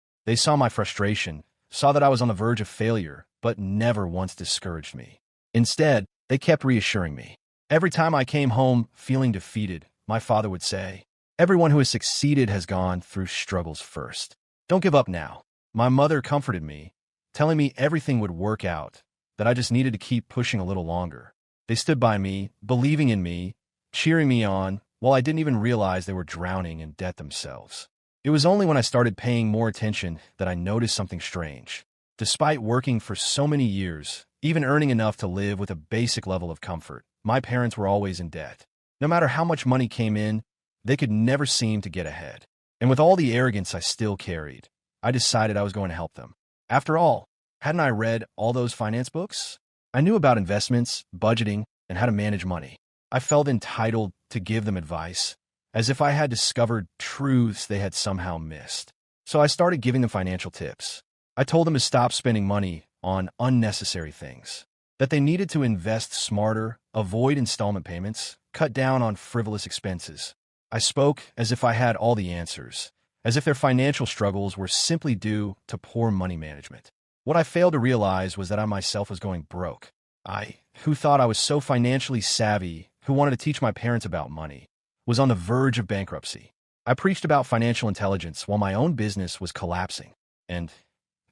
They saw my frustration, saw that I was on the verge of failure, but never once discouraged me. Instead, they kept reassuring me. Every time I came home feeling defeated, my father would say, "Everyone who has succeeded has gone through struggles first. Don't give up now." My mother comforted me, telling me everything would work out, that I just needed to keep pushing a little longer. They stood by me, believing in me, cheering me on, while I didn't even realize they were drowning in debt themselves. It was only when I started paying more attention that I noticed something strange. Despite working for so many years, even earning enough to live with a basic level of comfort, my parents were always in debt. No matter how much money came in, they could never seem to get ahead. And with all the arrogance I still carried, I decided I was going to help them. After all, hadn't I read all those finance books? I knew about investments, budgeting, and how to manage money. I felt entitled to give them advice, as if I had discovered truths they had somehow missed. So I started giving them financial tips. I told them to stop spending money on unnecessary things, that they needed to invest smarter, avoid installment payments, cut down on frivolous expenses. I spoke as if I had all the answers, as if their financial struggles were simply due to poor money management. What I failed to realize was that I myself was going broke. I, who thought I was so financially savvy, who wanted to teach my parents about money, was on the verge of bankruptcy. I preached about financial intelligence while my own business was collapsing. And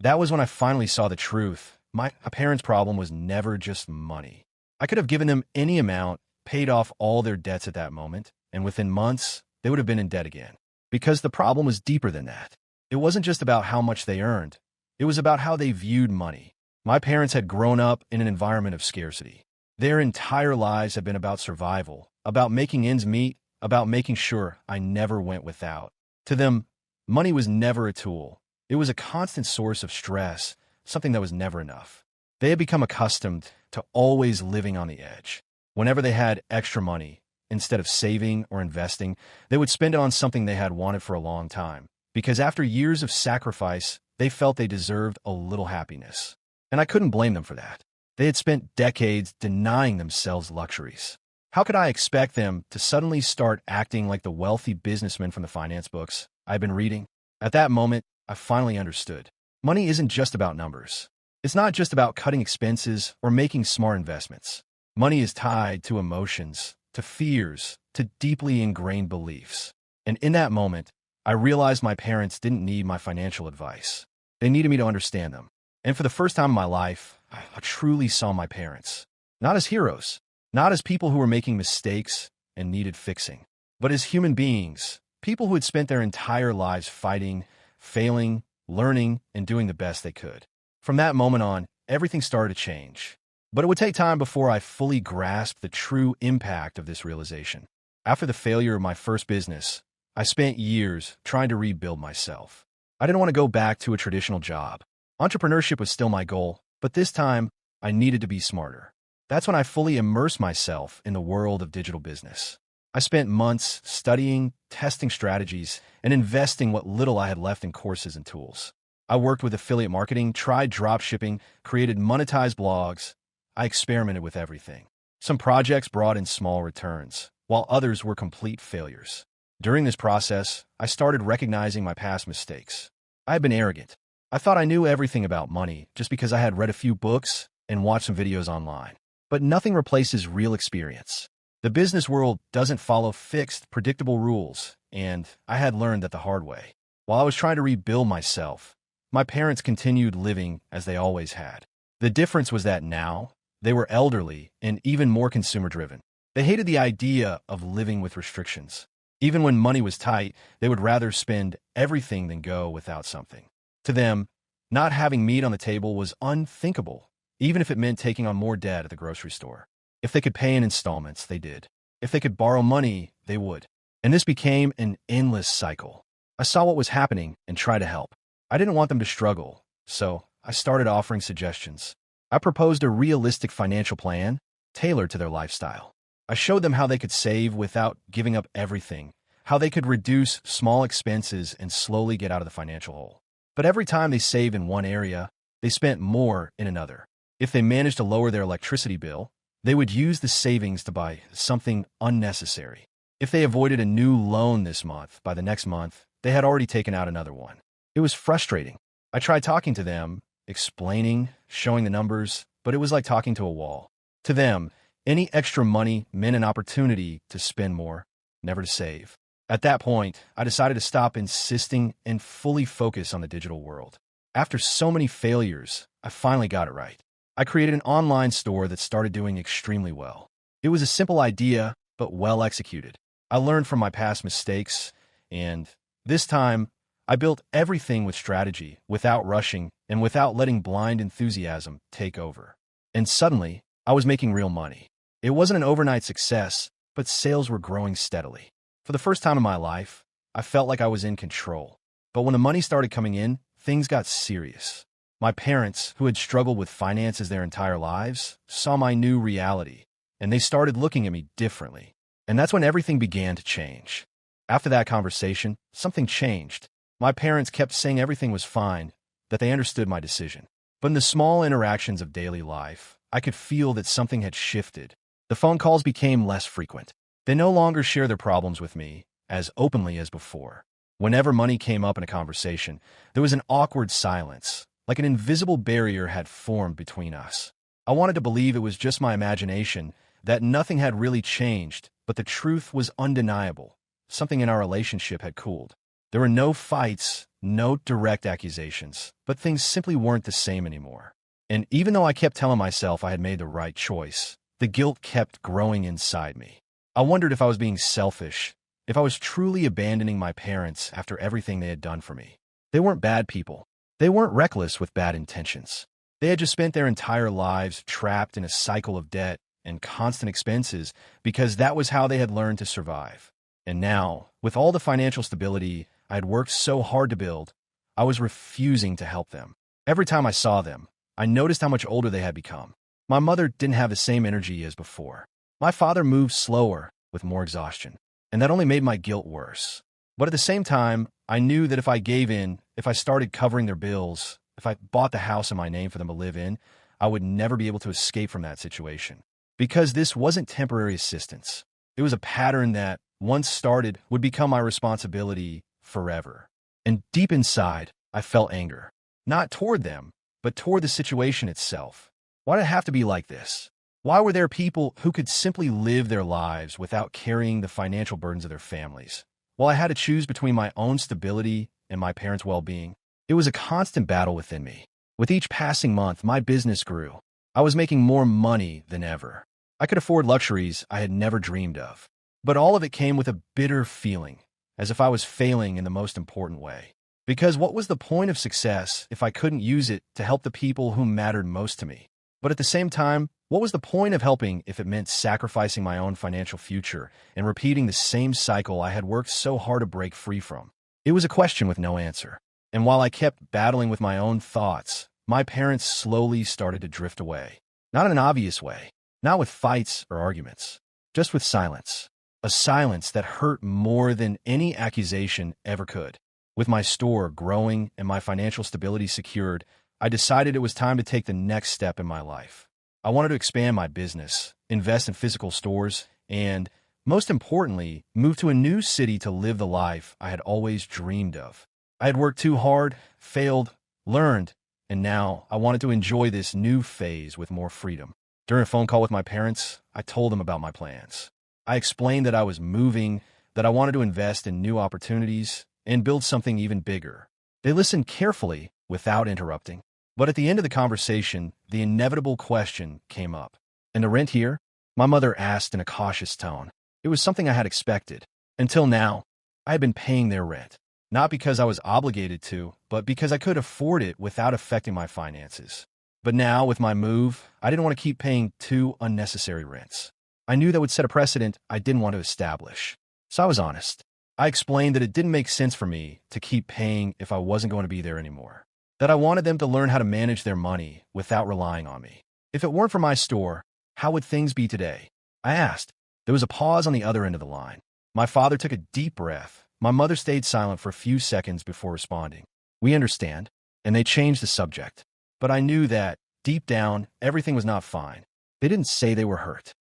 that was when I finally saw the truth. My parents' problem was never just money. I could have given them any amount, paid off all their debts at that moment, and within months, they would have been in debt again. Because the problem was deeper than that. It wasn't just about how much they earned. It was about how they viewed money. My parents had grown up in an environment of scarcity. Their entire lives had been about survival, about making ends meet, about making sure I never went without. To them, money was never a tool. It was a constant source of stress, something that was never enough. They had become accustomed to always living on the edge. Whenever they had extra money, instead of saving or investing, they would spend it on something they had wanted for a long time. Because after years of sacrifice, they felt they deserved a little happiness. And I couldn't blame them for that. They had spent decades denying themselves luxuries. How could I expect them to suddenly start acting like the wealthy businessmen from the finance books I've been reading? At that moment, I finally understood. Money isn't just about numbers. It's not just about cutting expenses or making smart investments. Money is tied to emotions, to fears, to deeply ingrained beliefs. And in that moment, I realized my parents didn't need my financial advice. They needed me to understand them. And for the first time in my life, I truly saw my parents, not as heroes, not as people who were making mistakes and needed fixing, but as human beings, people who had spent their entire lives fighting, failing, learning, and doing the best they could. From that moment on, everything started to change. But it would take time before I fully grasped the true impact of this realization. After the failure of my first business, I spent years trying to rebuild myself. I didn't want to go back to a traditional job. Entrepreneurship was still my goal, but this time, I needed to be smarter. That's when I fully immersed myself in the world of digital business. I spent months studying, testing strategies, and investing what little I had left in courses and tools. I worked with affiliate marketing, tried dropshipping, created monetized blogs. I experimented with everything. Some projects brought in small returns, while others were complete failures. During this process, I started recognizing my past mistakes. I had been arrogant. I thought I knew everything about money just because I had read a few books and watched some videos online. But nothing replaces real experience. The business world doesn't follow fixed, predictable rules, and I had learned that the hard way. While I was trying to rebuild myself, my parents continued living as they always had. The difference was that now, they were elderly and even more consumer-driven. They hated the idea of living with restrictions. Even when money was tight, they would rather spend everything than go without something. To them, not having meat on the table was unthinkable, even if it meant taking on more debt at the grocery store. If they could pay in installments, they did. If they could borrow money, they would. And this became an endless cycle. I saw what was happening and tried to help. I didn't want them to struggle, so I started offering suggestions. I proposed a realistic financial plan tailored to their lifestyle. I showed them how they could save without giving up everything, how they could reduce small expenses and slowly get out of the financial hole. But every time they saved in one area, they spent more in another. If they managed to lower their electricity bill, they would use the savings to buy something unnecessary. If they avoided a new loan this month, by the next month, they had already taken out another one. It was frustrating. I tried talking to them, explaining, showing the numbers, but it was like talking to a wall. To them, any extra money meant an opportunity to spend more, never to save. At that point, I decided to stop insisting and fully focus on the digital world. After so many failures, I finally got it right. I created an online store that started doing extremely well. It was a simple idea, but well executed. I learned from my past mistakes, and this time, I built everything with strategy, without rushing, and without letting blind enthusiasm take over. And suddenly, I was making real money. It wasn't an overnight success, but sales were growing steadily. For the first time in my life, I felt like I was in control. But when the money started coming in, things got serious. My parents, who had struggled with finances their entire lives, saw my new reality, and they started looking at me differently. And that's when everything began to change. After that conversation, something changed. My parents kept saying everything was fine, that they understood my decision. But in the small interactions of daily life, I could feel that something had shifted. The phone calls became less frequent. They no longer share their problems with me as openly as before. Whenever money came up in a conversation, there was an awkward silence, like an invisible barrier had formed between us. I wanted to believe it was just my imagination, that nothing had really changed, but the truth was undeniable. Something in our relationship had cooled. There were no fights, no direct accusations, but things simply weren't the same anymore. And even though I kept telling myself I had made the right choice, the guilt kept growing inside me. I wondered if I was being selfish, if I was truly abandoning my parents after everything they had done for me. They weren't bad people. They weren't reckless with bad intentions. They had just spent their entire lives trapped in a cycle of debt and constant expenses because that was how they had learned to survive. And now, with all the financial stability I had worked so hard to build, I was refusing to help them. Every time I saw them, I noticed how much older they had become. My mother didn't have the same energy as before. My father moved slower, with more exhaustion, and that only made my guilt worse. But at the same time, I knew that if I gave in, if I started covering their bills, if I bought the house in my name for them to live in, I would never be able to escape from that situation. Because this wasn't temporary assistance. It was a pattern that, once started, would become my responsibility forever. And deep inside, I felt anger. Not toward them, but toward the situation itself. Why did it have to be like this? Why were there people who could simply live their lives without carrying the financial burdens of their families? While I had to choose between my own stability and my parents' well-being, it was a constant battle within me. With each passing month, my business grew. I was making more money than ever. I could afford luxuries I had never dreamed of. But all of it came with a bitter feeling, as if I was failing in the most important way. Because what was the point of success if I couldn't use it to help the people who mattered most to me? But at the same time, what was the point of helping if it meant sacrificing my own financial future and repeating the same cycle I had worked so hard to break free from? It was a question with no answer. And while I kept battling with my own thoughts, my parents slowly started to drift away. Not in an obvious way, not with fights or arguments, just with silence. A silence that hurt more than any accusation ever could. With my store growing and my financial stability secured, I decided it was time to take the next step in my life. I wanted to expand my business, invest in physical stores, and, most importantly, move to a new city to live the life I had always dreamed of. I had worked too hard, failed, learned, and now I wanted to enjoy this new phase with more freedom. During a phone call with my parents, I told them about my plans. I explained that I was moving, that I wanted to invest in new opportunities, and build something even bigger. They listened carefully, without interrupting. But at the end of the conversation, the inevitable question came up. "And the rent here?" My mother asked in a cautious tone. It was something I had expected. Until now, I had been paying their rent. Not because I was obligated to, but because I could afford it without affecting my finances. But now, with my move, I didn't want to keep paying two unnecessary rents. I knew that would set a precedent I didn't want to establish. So I was honest. I explained that it didn't make sense for me to keep paying if I wasn't going to be there anymore. That I wanted them to learn how to manage their money without relying on me. If it weren't for my store, how would things be today? I asked. There was a pause on the other end of the line. My father took a deep breath. My mother stayed silent for a few seconds before responding. "We understand," and they changed the subject. But I knew that, deep down, everything was not fine. They didn't say they were hurt.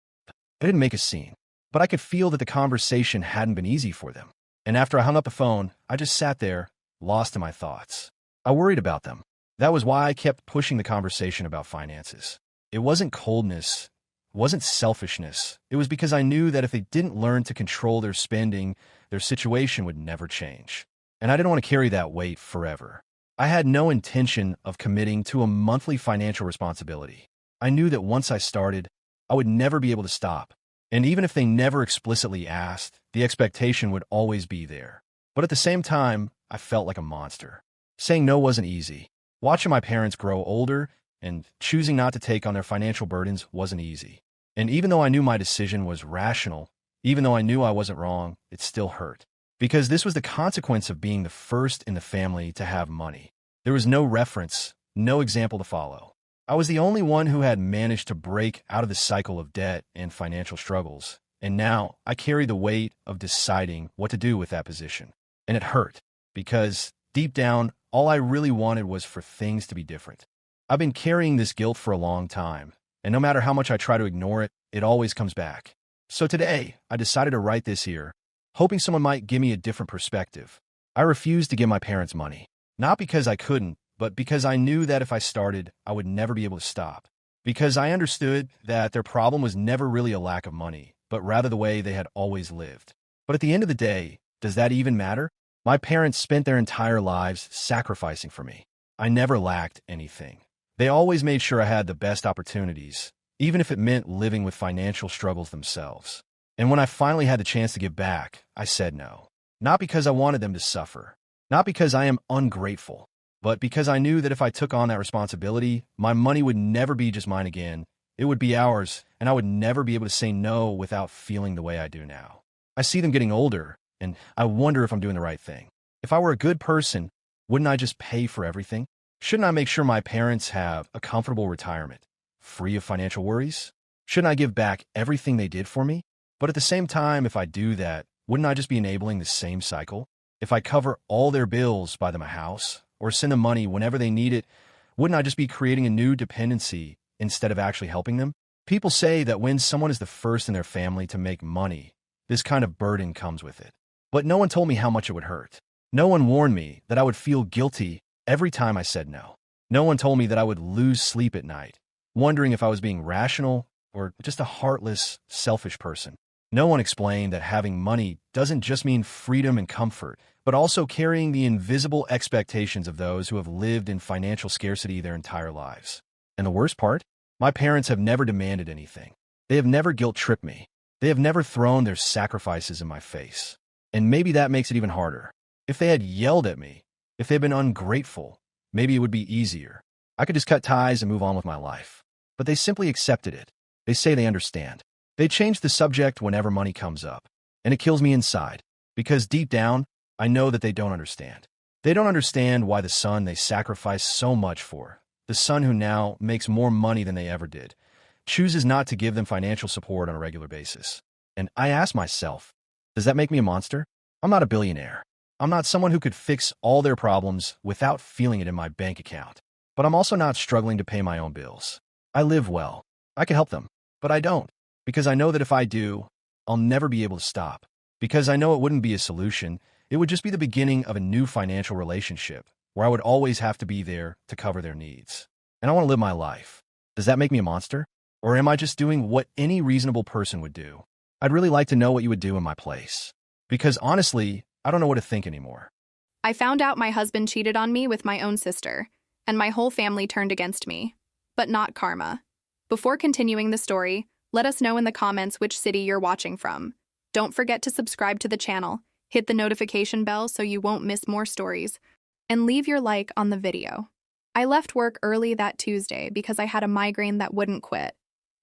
They didn't make a scene. But I could feel that the conversation hadn't been easy for them. And after I hung up the phone, I just sat there, lost in my thoughts. I worried about them. That was why I kept pushing the conversation about finances. It wasn't coldness. It wasn't selfishness. It was because I knew that if they didn't learn to control their spending, their situation would never change. And I didn't want to carry that weight forever. I had no intention of committing to a monthly financial responsibility. I knew that once I started, I would never be able to stop. And even if they never explicitly asked, the expectation would always be there. But at the same time, I felt like a monster. Saying no wasn't easy. Watching my parents grow older and choosing not to take on their financial burdens wasn't easy. And even though I knew my decision was rational, even though I knew I wasn't wrong, it still hurt. Because this was the consequence of being the first in the family to have money. There was no reference, no example to follow. I was the only one who had managed to break out of the cycle of debt and financial struggles. And now I carry the weight of deciding what to do with that position. And it hurt, because deep down, all I really wanted was for things to be different. I've been carrying this guilt for a long time, and no matter how much I try to ignore it, it always comes back. So today, I decided to write this here, hoping someone might give me a different perspective. I refused to give my parents money, not because I couldn't, but because I knew that if I started, I would never be able to stop. Because I understood that their problem was never really a lack of money, but rather the way they had always lived. But at the end of the day, does that even matter? My parents spent their entire lives sacrificing for me. I never lacked anything. They always made sure I had the best opportunities, even if it meant living with financial struggles themselves. And when I finally had the chance to give back, I said no. Not because I wanted them to suffer, not because I am ungrateful, but because I knew that if I took on that responsibility, my money would never be just mine again. It would be ours, and I would never be able to say no without feeling the way I do now. I see them getting older, and I wonder if I'm doing the right thing. If I were a good person, wouldn't I just pay for everything? Shouldn't I make sure my parents have a comfortable retirement, free of financial worries? Shouldn't I give back everything they did for me? But at the same time, if I do that, wouldn't I just be enabling the same cycle? If I cover all their bills, buy them a house, or send them money whenever they need it, wouldn't I just be creating a new dependency instead of actually helping them? People say that when someone is the first in their family to make money, this kind of burden comes with it. But no one told me how much it would hurt. No one warned me that I would feel guilty every time I said no. No one told me that I would lose sleep at night, wondering if I was being rational or just a heartless, selfish person. No one explained that having money doesn't just mean freedom and comfort, but also carrying the invisible expectations of those who have lived in financial scarcity their entire lives. And the worst part? My parents have never demanded anything. They have never guilt-tripped me. They have never thrown their sacrifices in my face. And maybe that makes it even harder. If they had yelled at me, if they had been ungrateful, maybe it would be easier. I could just cut ties and move on with my life. But they simply accepted it. They say they understand. They change the subject whenever money comes up. And it kills me inside. Because deep down, I know that they don't understand. They don't understand why the son they sacrificed so much for, the son who now makes more money than they ever did, chooses not to give them financial support on a regular basis. And I ask myself, does that make me a monster? I'm not a billionaire. I'm not someone who could fix all their problems without feeling it in my bank account. But I'm also not struggling to pay my own bills. I live well. I can help them. But I don't. Because I know that if I do, I'll never be able to stop. Because I know it wouldn't be a solution. It would just be the beginning of a new financial relationship where I would always have to be there to cover their needs. And I want to live my life. Does that make me a monster? Or am I just doing what any reasonable person would do? I'd really like to know what you would do in my place. Because honestly, I don't know what to think anymore. I found out my husband cheated on me with my own sister, and my whole family turned against me. But not karma. Before continuing the story, let us know in the comments which city you're watching from. Don't forget to subscribe to the channel, hit the notification bell so you won't miss more stories, and leave your like on the video. I left work early that Tuesday because I had a migraine that wouldn't quit,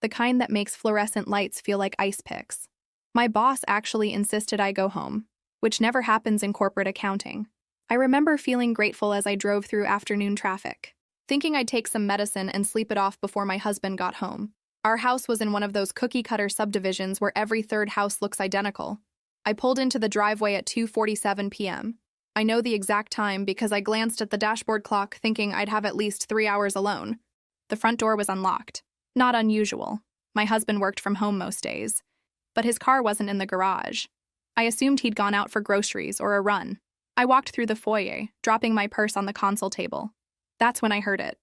the kind that makes fluorescent lights feel like ice picks. My boss actually insisted I go home, which never happens in corporate accounting. I remember feeling grateful as I drove through afternoon traffic, thinking I'd take some medicine and sleep it off before my husband got home. Our house was in one of those cookie-cutter subdivisions where every third house looks identical. I pulled into the driveway at 2:47 p.m. I know the exact time because I glanced at the dashboard clock thinking I'd have at least 3 hours alone. The front door was unlocked. Not unusual. My husband worked from home most days. But his car wasn't in the garage. I assumed he'd gone out for groceries or a run. I walked through the foyer, dropping my purse on the console table. That's when I heard it.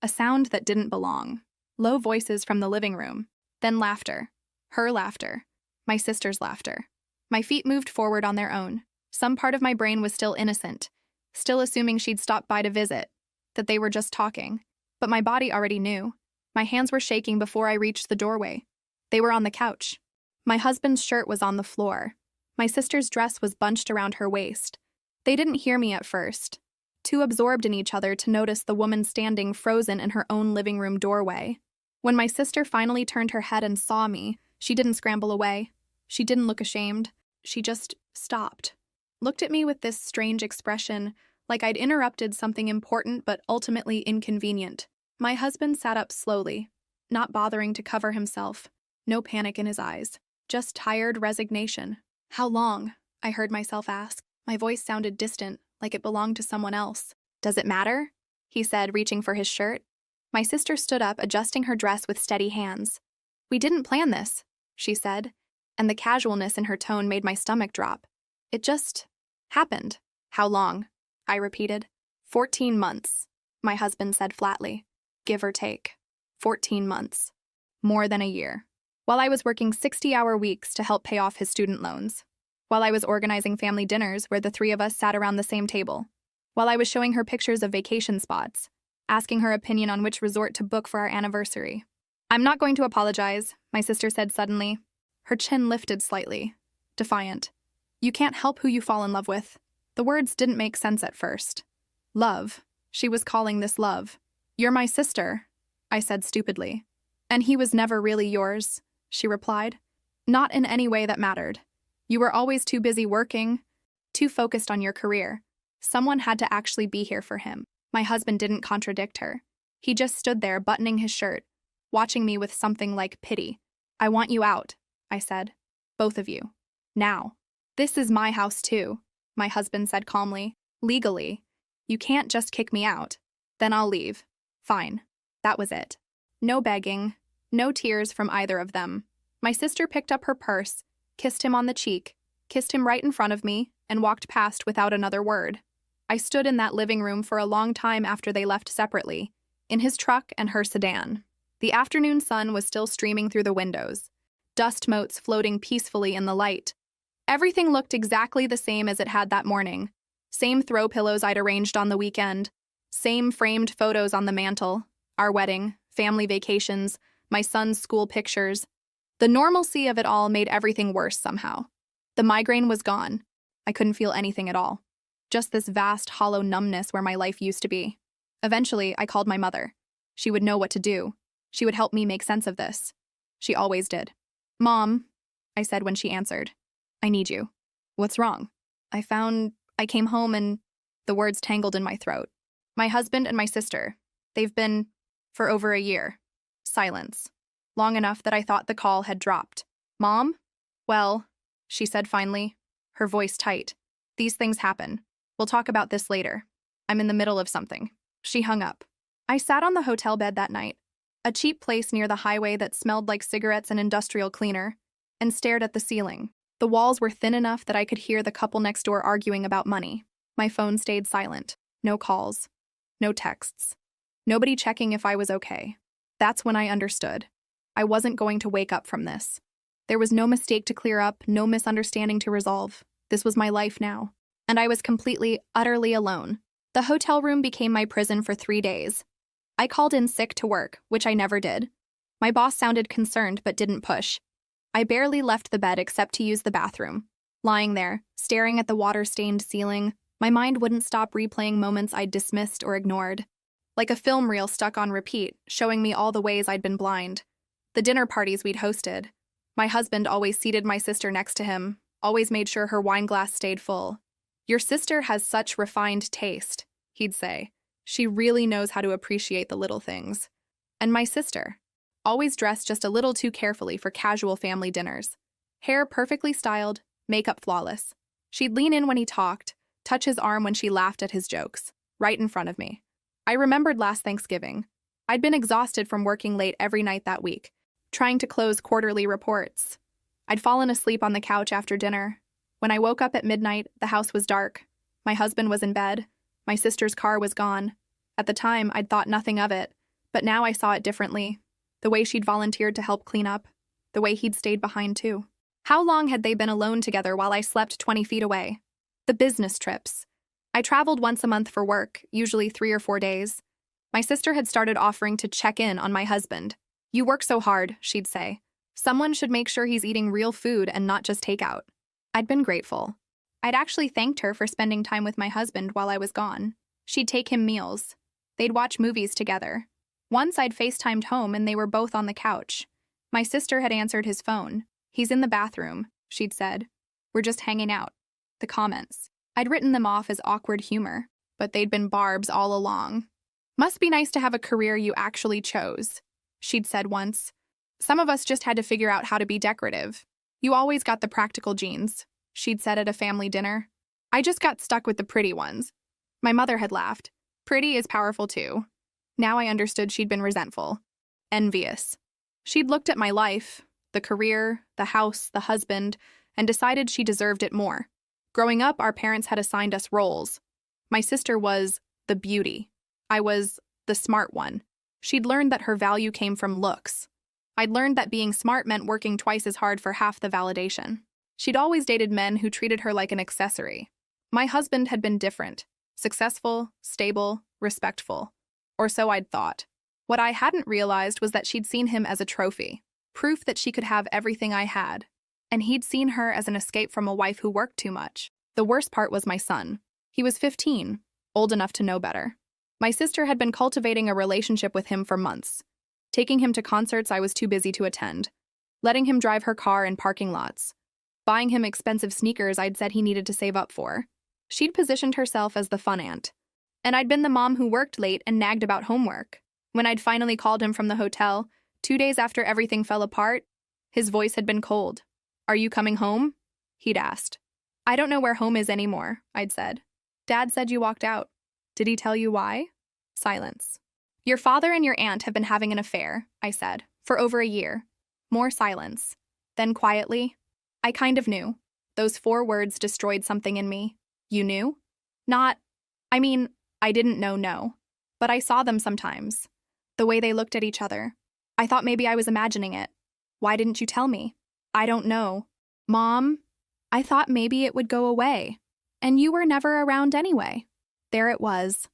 A sound that didn't belong. Low voices from the living room. Then laughter. Her laughter. My sister's laughter. My feet moved forward on their own. Some part of my brain was still innocent, still assuming she'd stopped by to visit, that they were just talking. But my body already knew. My hands were shaking before I reached the doorway. They were on the couch. My husband's shirt was on the floor. My sister's dress was bunched around her waist. They didn't hear me at first, too absorbed in each other to notice the woman standing frozen in her own living room doorway. When my sister finally turned her head and saw me, she didn't scramble away. She didn't look ashamed. She just stopped. Looked at me with this strange expression, like I'd interrupted something important but ultimately inconvenient. My husband sat up slowly, not bothering to cover himself. No panic in his eyes, just tired resignation. "How long?" I heard myself ask. My voice sounded distant, like it belonged to someone else. "Does it matter?" he said, reaching for his shirt. My sister stood up, adjusting her dress with steady hands. "We didn't plan this," she said, and the casualness in her tone made my stomach drop. "It just happened." "How long?" I repeated. 14 months, my husband said flatly. Give or take. 14 months. More than a year. While I was working 60-hour weeks to help pay off his student loans. While I was organizing family dinners where the three of us sat around the same table. While I was showing her pictures of vacation spots. Asking her opinion on which resort to book for our anniversary. "I'm not going to apologize," my sister said suddenly. Her chin lifted slightly. Defiant. "You can't help who you fall in love with." The words didn't make sense at first. Love. She was calling this love. "You're my sister," I said stupidly. "And he was never really yours," she replied. "Not in any way that mattered. You were always too busy working, too focused on your career. Someone had to actually be here for him." My husband didn't contradict her. He just stood there buttoning his shirt, watching me with something like pity. I want you out, I said. Both of you. Now. This is my house too, my husband said calmly. Legally. You can't just kick me out. Then I'll leave. Fine. That was it. No begging, no tears from either of them. My sister picked up her purse, kissed him on the cheek, kissed him right in front of me, and walked past without another word. I stood in that living room for a long time after they left separately, in his truck and her sedan. The afternoon sun was still streaming through the windows, dust motes floating peacefully in the light. Everything looked exactly the same as it had that morning. Same throw pillows I'd arranged on the weekend, same framed photos on the mantle, our wedding, family vacations, my son's school pictures. The normalcy of it all made everything worse somehow. The migraine was gone. I couldn't feel anything at all. Just this vast, hollow numbness where my life used to be. Eventually, I called my mother. She would know what to do. She would help me make sense of this. She always did. Mom, I said when she answered. I need you. What's wrong? I came home and the words tangled in my throat. My husband and my sister. They've been for over a year. Silence. Long enough that I thought the call had dropped. Mom? Well, she said finally, her voice tight. These things happen. We'll talk about this later. I'm in the middle of something. She hung up. I sat on the hotel bed that night, a cheap place near the highway that smelled like cigarettes and industrial cleaner, and stared at the ceiling. The walls were thin enough that I could hear the couple next door arguing about money. My phone stayed silent. No calls. No texts. Nobody checking if I was okay. That's when I understood. I wasn't going to wake up from this. There was no mistake to clear up, no misunderstanding to resolve. This was my life now. And I was completely, utterly alone. The hotel room became my prison for 3 days. I called in sick to work, which I never did. My boss sounded concerned but didn't push. I barely left the bed except to use the bathroom. Lying there, staring at the water-stained ceiling, my mind wouldn't stop replaying moments I'd dismissed or ignored. Like a film reel stuck on repeat, showing me all the ways I'd been blind. The dinner parties we'd hosted. My husband always seated my sister next to him, always made sure her wine glass stayed full. Your sister has such refined taste, he'd say. She really knows how to appreciate the little things. And my sister, always dressed just a little too carefully for casual family dinners. Hair perfectly styled, makeup flawless. She'd lean in when he talked, touch his arm when she laughed at his jokes, right in front of me. I remembered last Thanksgiving. I'd been exhausted from working late every night that week, trying to close quarterly reports. I'd fallen asleep on the couch after dinner. When I woke up at midnight, the house was dark. My husband was in bed. My sister's car was gone. At the time, I'd thought nothing of it, but now I saw it differently. The way she'd volunteered to help clean up, the way he'd stayed behind too. How long had they been alone together while I slept 20 feet away? The business trips. I traveled once a month for work, usually 3 or 4 days. My sister had started offering to check in on my husband. You work so hard, she'd say. Someone should make sure he's eating real food and not just takeout. I'd been grateful. I'd actually thanked her for spending time with my husband while I was gone. She'd take him meals. They'd watch movies together. Once I'd FaceTimed home and they were both on the couch. My sister had answered his phone. He's in the bathroom, she'd said. We're just hanging out. The comments. I'd written them off as awkward humor, but they'd been barbs all along. Must be nice to have a career you actually chose, she'd said once. Some of us just had to figure out how to be decorative. You always got the practical genes, she'd said at a family dinner. I just got stuck with the pretty ones. My mother had laughed. Pretty is powerful too. Now I understood she'd been resentful. Envious. She'd looked at my life, the career, the house, the husband, and decided she deserved it more. Growing up, our parents had assigned us roles. My sister was the beauty. I was the smart one. She'd learned that her value came from looks. I'd learned that being smart meant working twice as hard for half the validation. She'd always dated men who treated her like an accessory. My husband had been different. Successful, stable, respectful. Or so I'd thought. What I hadn't realized was that she'd seen him as a trophy. Proof that she could have everything I had. And he'd seen her as an escape from a wife who worked too much. The worst part was my son. He was 15, old enough to know better. My sister had been cultivating a relationship with him for months. Taking him to concerts I was too busy to attend. Letting him drive her car in parking lots. Buying him expensive sneakers I'd said he needed to save up for. She'd positioned herself as the fun aunt. And I'd been the mom who worked late and nagged about homework. When I'd finally called him from the hotel, 2 days after everything fell apart, his voice had been cold. "Are you coming home?" he'd asked. "I don't know where home is anymore," I'd said. "Dad said you walked out." "Did he tell you why?" Silence. "Your father and your aunt have been having an affair," I said, "for over a year." More silence. Then quietly, "I kind of knew." Those 4 words destroyed something in me. "You knew?" I didn't know, no. But I saw them sometimes. The way they looked at each other. I thought maybe I was imagining it. "Why didn't you tell me?" "I don't know." "Mom, I thought maybe it would go away. And you were never around anyway." There it was.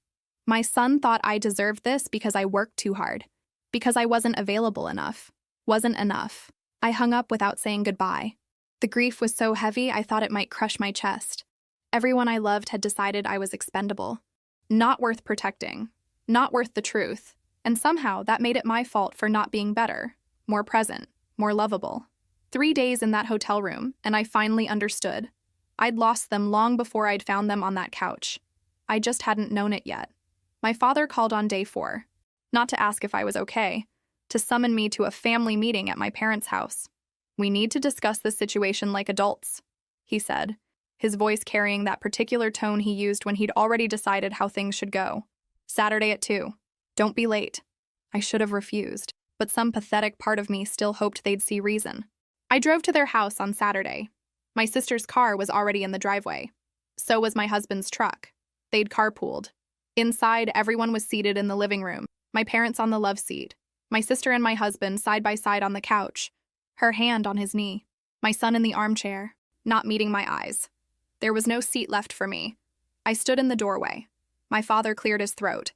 My son thought I deserved this because I worked too hard. Because I wasn't available enough. Wasn't enough. I hung up without saying goodbye. The grief was so heavy I thought it might crush my chest. Everyone I loved had decided I was expendable. Not worth protecting. Not worth the truth. And somehow that made it my fault for not being better, more present, more lovable. 3 days in that hotel room, and I finally understood. I'd lost them long before I'd found them on that couch. I just hadn't known it yet. My father called on day 4, not to ask if I was okay, to summon me to a family meeting at my parents' house. "We need to discuss this situation like adults," he said, his voice carrying that particular tone he used when he'd already decided how things should go. "Saturday at 2. Don't be late." I should have refused, but some pathetic part of me still hoped they'd see reason. I drove to their house on Saturday. My sister's car was already in the driveway. So was my husband's truck. They'd carpooled. Inside, everyone was seated in the living room, my parents on the love seat, my sister and my husband side by side on the couch, her hand on his knee, my son in the armchair, not meeting my eyes. There was no seat left for me. I stood in the doorway. My father cleared his throat.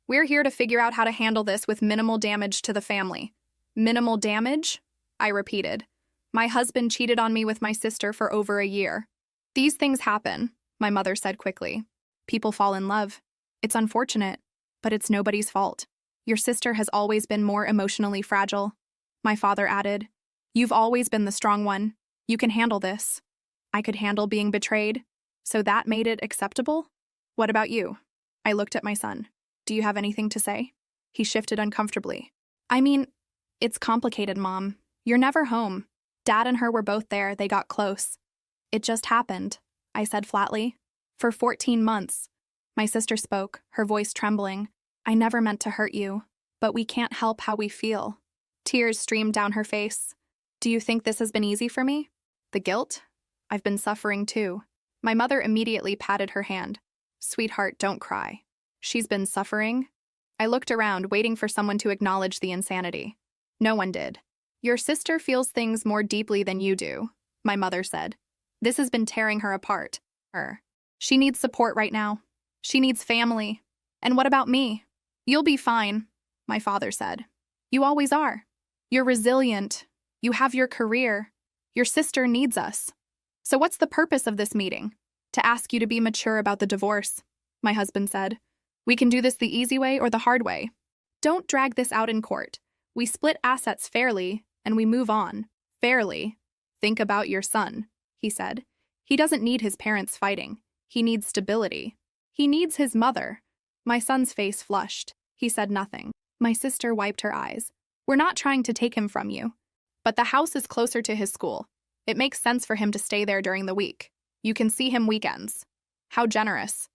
"We're here to figure out how to handle this with minimal damage to the family." "Minimal damage?" I repeated. "My husband cheated on me with my sister for over a year." "These things happen," my mother said quickly. "People fall in love. It's unfortunate, but it's nobody's fault. Your sister has always been more emotionally fragile." My father added, "You've always been the strong one. You can handle this." I could handle being betrayed, so that made it acceptable? "What about you?" I looked at my son. "Do you have anything to say?" He shifted uncomfortably. It's complicated, Mom. You're never home. Dad and her were both there. They got close. It just happened," I said flatly. "For 14 months. My sister spoke, her voice trembling. "I never meant to hurt you, but we can't help how we feel." Tears streamed down her face. "Do you think this has been easy for me? The guilt? I've been suffering too." My mother immediately patted her hand. "Sweetheart, don't cry. She's been suffering?" I looked around, waiting for someone to acknowledge the insanity. No one did. "Your sister feels things more deeply than you do," my mother said. "This has been tearing her apart. She needs support right now. She needs family. And what about me?" "You'll be fine," my father said. "You always are. You're resilient. You have your career. Your sister needs us. So what's the purpose of this meeting?" "To ask you to be mature about the divorce," my husband said. "We can do this the easy way or the hard way. Don't drag this out in court. We split assets fairly, and we move on. Fairly. Think about your son," he said. "He doesn't need his parents fighting. He needs stability. He needs his mother." My son's face flushed. He said nothing. My sister wiped her eyes. "We're not trying to take him from you. But the house is closer to his school. It makes sense for him to stay there during the week. You can see him weekends." "How generous."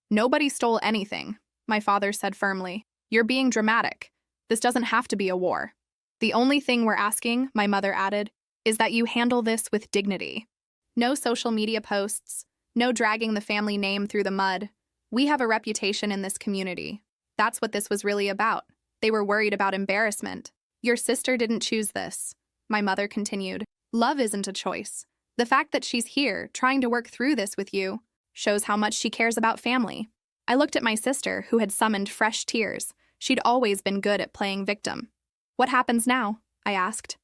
"Nobody stole anything," my father said firmly. "You're being dramatic. This doesn't have to be a war. The only thing we're asking," my mother added, "is that you handle this with dignity. No social media posts. No dragging the family name through the mud. We have a reputation in this community. That's what this was really about. They were worried about embarrassment. Your sister didn't choose this," my mother continued. "Love isn't a choice. The fact that she's here, trying to work through this with you, shows how much she cares about family." I looked at my sister, who had summoned fresh tears. She'd always been good at playing victim. "What happens now?" I asked.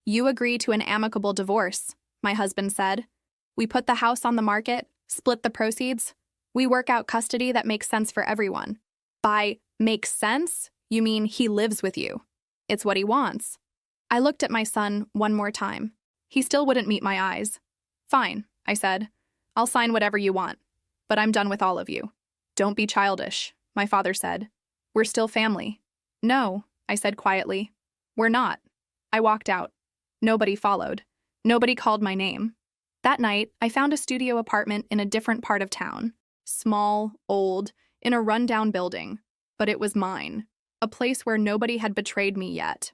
"You agree to an amicable divorce," my husband said. "We put the house on the market, split the proceeds. We work out custody that makes sense for everyone." "By makes sense, you mean he lives with you?" "It's what he wants." I looked at my son one more time. He still wouldn't meet my eyes. "Fine," I said. "I'll sign whatever you want. But I'm done with all of you. Don't be childish. my father said. We're still family. No, I said quietly. We're not. I walked out. Nobody followed. Nobody called my name. That night, I found a studio apartment in a different part of town. Small, old, in a rundown building. But it was mine. A place where nobody had betrayed me yet.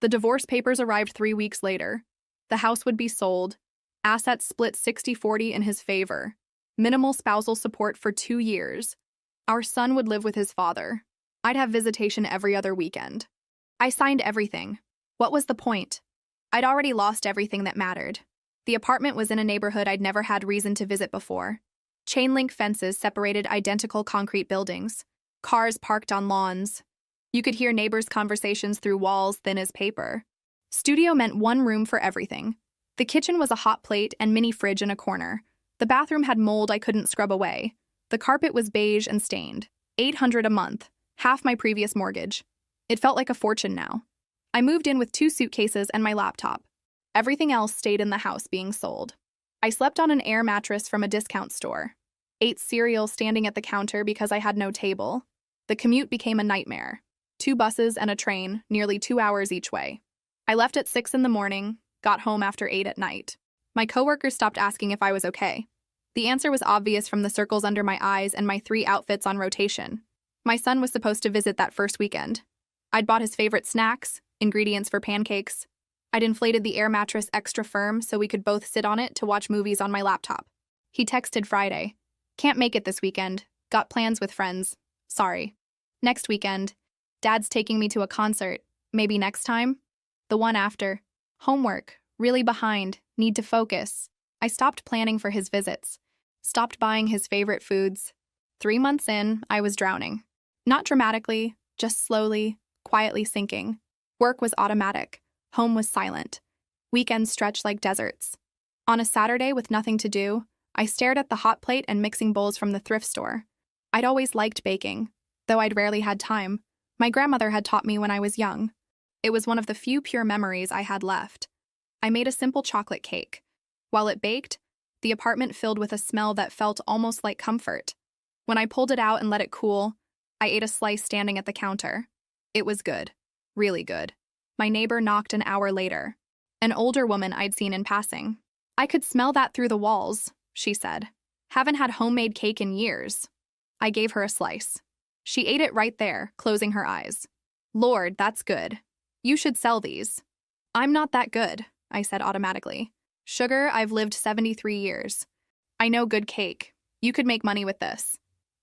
The divorce papers arrived 3 weeks later. The house would be sold. Assets split 60-40 in his favor. Minimal spousal support for 2 years. Our son would live with his father. I'd have visitation every other weekend. I signed everything. What was the point? I'd already lost everything that mattered. The apartment was in a neighborhood I'd never had reason to visit before. Chain-link fences separated identical concrete buildings. Cars parked on lawns. You could hear neighbors' conversations through walls thin as paper. Studio meant one room for everything. The kitchen was a hot plate and mini fridge in a corner. The bathroom had mold I couldn't scrub away. The carpet was beige and stained. $800 a month, half my previous mortgage. It felt like a fortune now. I moved in with 2 suitcases and my laptop. Everything else stayed in the house being sold. I slept on an air mattress from a discount store. Ate cereal standing at the counter because I had no table. The commute became a nightmare. 2 buses and a train, nearly 2 hours each way. I left at 6 in the morning, got home after 8 at night. My coworkers stopped asking if I was okay. The answer was obvious from the circles under my eyes and my 3 outfits on rotation. My son was supposed to visit that first weekend. I'd bought his favorite snacks, ingredients for pancakes. I'd inflated the air mattress extra firm so we could both sit on it to watch movies on my laptop. He texted Friday. Can't make it this weekend. Got plans with friends. Sorry. Next weekend. Dad's taking me to a concert. Maybe next time? The one after. Homework. Really behind. Need to focus. I stopped planning for his visits. Stopped buying his favorite foods. 3 months in, I was drowning. Not dramatically, just slowly, quietly sinking. Work was automatic. Home was silent. Weekends stretched like deserts. On a Saturday with nothing to do, I stared at the hot plate and mixing bowls from the thrift store. I'd always liked baking, though I'd rarely had time. My grandmother had taught me when I was young. It was one of the few pure memories I had left. I made a simple chocolate cake. While it baked, the apartment filled with a smell that felt almost like comfort. When I pulled it out and let it cool, I ate a slice standing at the counter. It was good. Really good. My neighbor knocked an hour later. An older woman I'd seen in passing. I could smell that through the walls, she said. Haven't had homemade cake in years. I gave her a slice. She ate it right there, closing her eyes. Lord, that's good. You should sell these. I'm not that good, I said automatically. Sugar, I've lived 73 years. I know good cake. You could make money with this.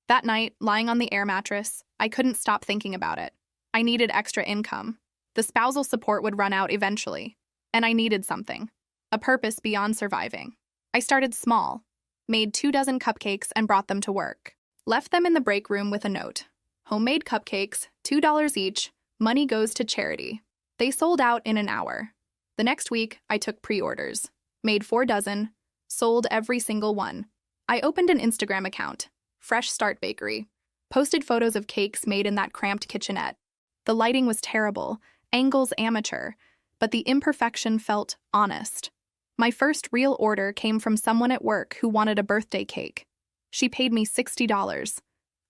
That night, lying on the air mattress, I couldn't stop thinking about it. I needed extra income. The spousal support would run out eventually. And I needed something. A purpose beyond surviving. I started small. Made 2 dozen cupcakes and brought them to work. Left them in the break room with a note. Homemade cupcakes, $2 each. Money goes to charity. They sold out in an hour. The next week, I took pre-orders. Made 4 dozen. Sold every single one. I opened an Instagram account. Fresh Start Bakery. Posted photos of cakes made in that cramped kitchenette. The lighting was terrible. Angles amateur. But the imperfection felt honest. My first real order came from someone at work who wanted a birthday cake. She paid me $60.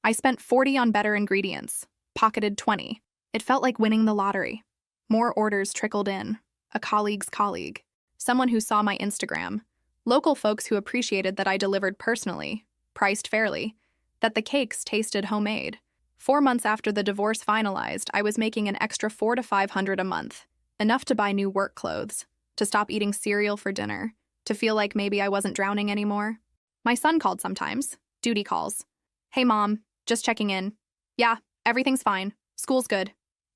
I spent $40 on better ingredients. Pocketed $20. It felt like winning the lottery. More orders trickled in. A colleague's colleague. Someone who saw my Instagram. Local folks who appreciated that I delivered personally. Priced fairly. That the cakes tasted homemade. 4 months after the divorce finalized, I was making an extra $400 to $500 a month. Enough to buy new work clothes. To stop eating cereal for dinner. To feel like maybe I wasn't drowning anymore. My son called sometimes. Duty calls. Hey mom, just checking in. Yeah, everything's fine. School's good.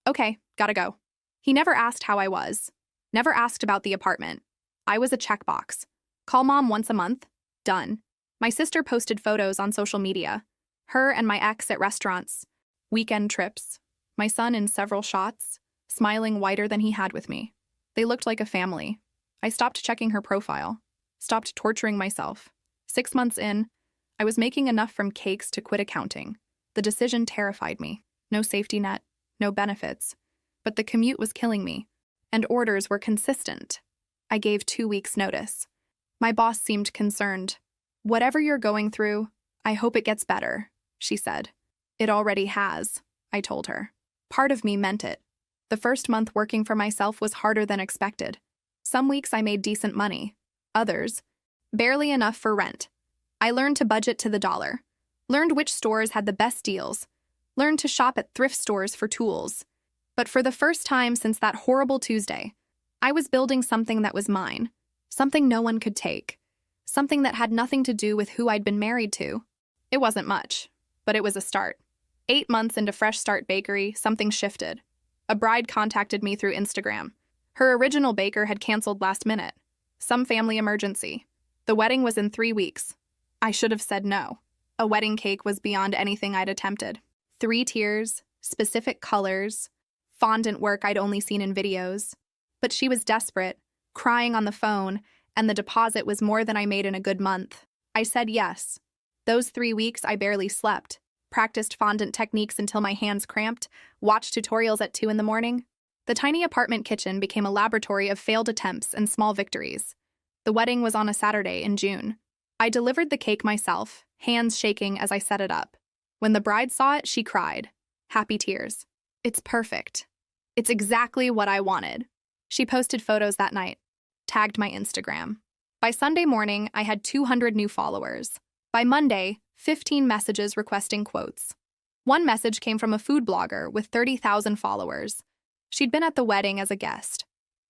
Okay, gotta go. He never asked how I was. Never asked about the apartment. I was a checkbox. Call mom once a month. Done. My sister posted photos on social media. Her and my ex at restaurants. Weekend trips. My son in several shots, smiling wider than he had with me. They looked like a family. I stopped checking her profile. Stopped torturing myself. 6 months in, I was making enough from cakes to quit accounting. The decision terrified me. No safety net, no benefits. But the commute was killing me. And orders were consistent. I gave 2 weeks' notice. My boss seemed concerned. Whatever you're going through, I hope it gets better, she said. It already has, I told her. Part of me meant it. The first month working for myself was harder than expected. Some weeks I made decent money. Others, barely enough for rent. I learned to budget to the dollar. Learned which stores had the best deals. Learned to shop at thrift stores for tools. But for the first time since that horrible Tuesday, I was building something that was mine. Something no one could take. Something that had nothing to do with who I'd been married to. It wasn't much, but it was a start. 8 months into Fresh Start Bakery, something shifted. A bride contacted me through Instagram. Her original baker had canceled last minute. Some family emergency. The wedding was in 3 weeks. I should have said no. A wedding cake was beyond anything I'd attempted. 3 tiers, specific colors, fondant work I'd only seen in videos. But she was desperate, crying on the phone, and the deposit was more than I made in a good month. I said yes. Those 3 weeks I barely slept, practiced fondant techniques until my hands cramped, watched tutorials at 2 in the morning. The tiny apartment kitchen became a laboratory of failed attempts and small victories. The wedding was on a Saturday in June. I delivered the cake myself, hands shaking as I set it up. When the bride saw it, she cried. Happy tears. It's perfect. It's exactly what I wanted. She posted photos that night, tagged my Instagram. By Sunday morning, I had 200 new followers. By Monday, 15 messages requesting quotes. One message came from a food blogger with 30,000 followers. She'd been at the wedding as a guest.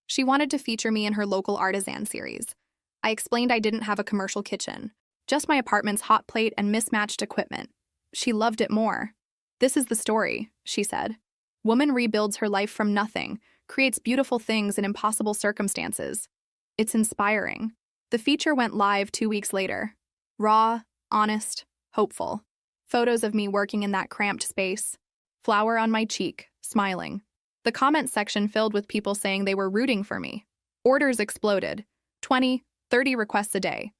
She wanted to feature me in her local artisan series. I explained I didn't have a commercial kitchen, just my apartment's hot plate and mismatched equipment. She loved it more. This is the story, she said. Woman rebuilds her life from nothing, creates beautiful things in impossible circumstances. It's inspiring. The feature went live 2 weeks later. Raw, honest, hopeful. Photos of me working in that cramped space. Flower on my cheek, smiling. The comment section filled with people saying they were rooting for me. Orders exploded. 20, 30 requests a day.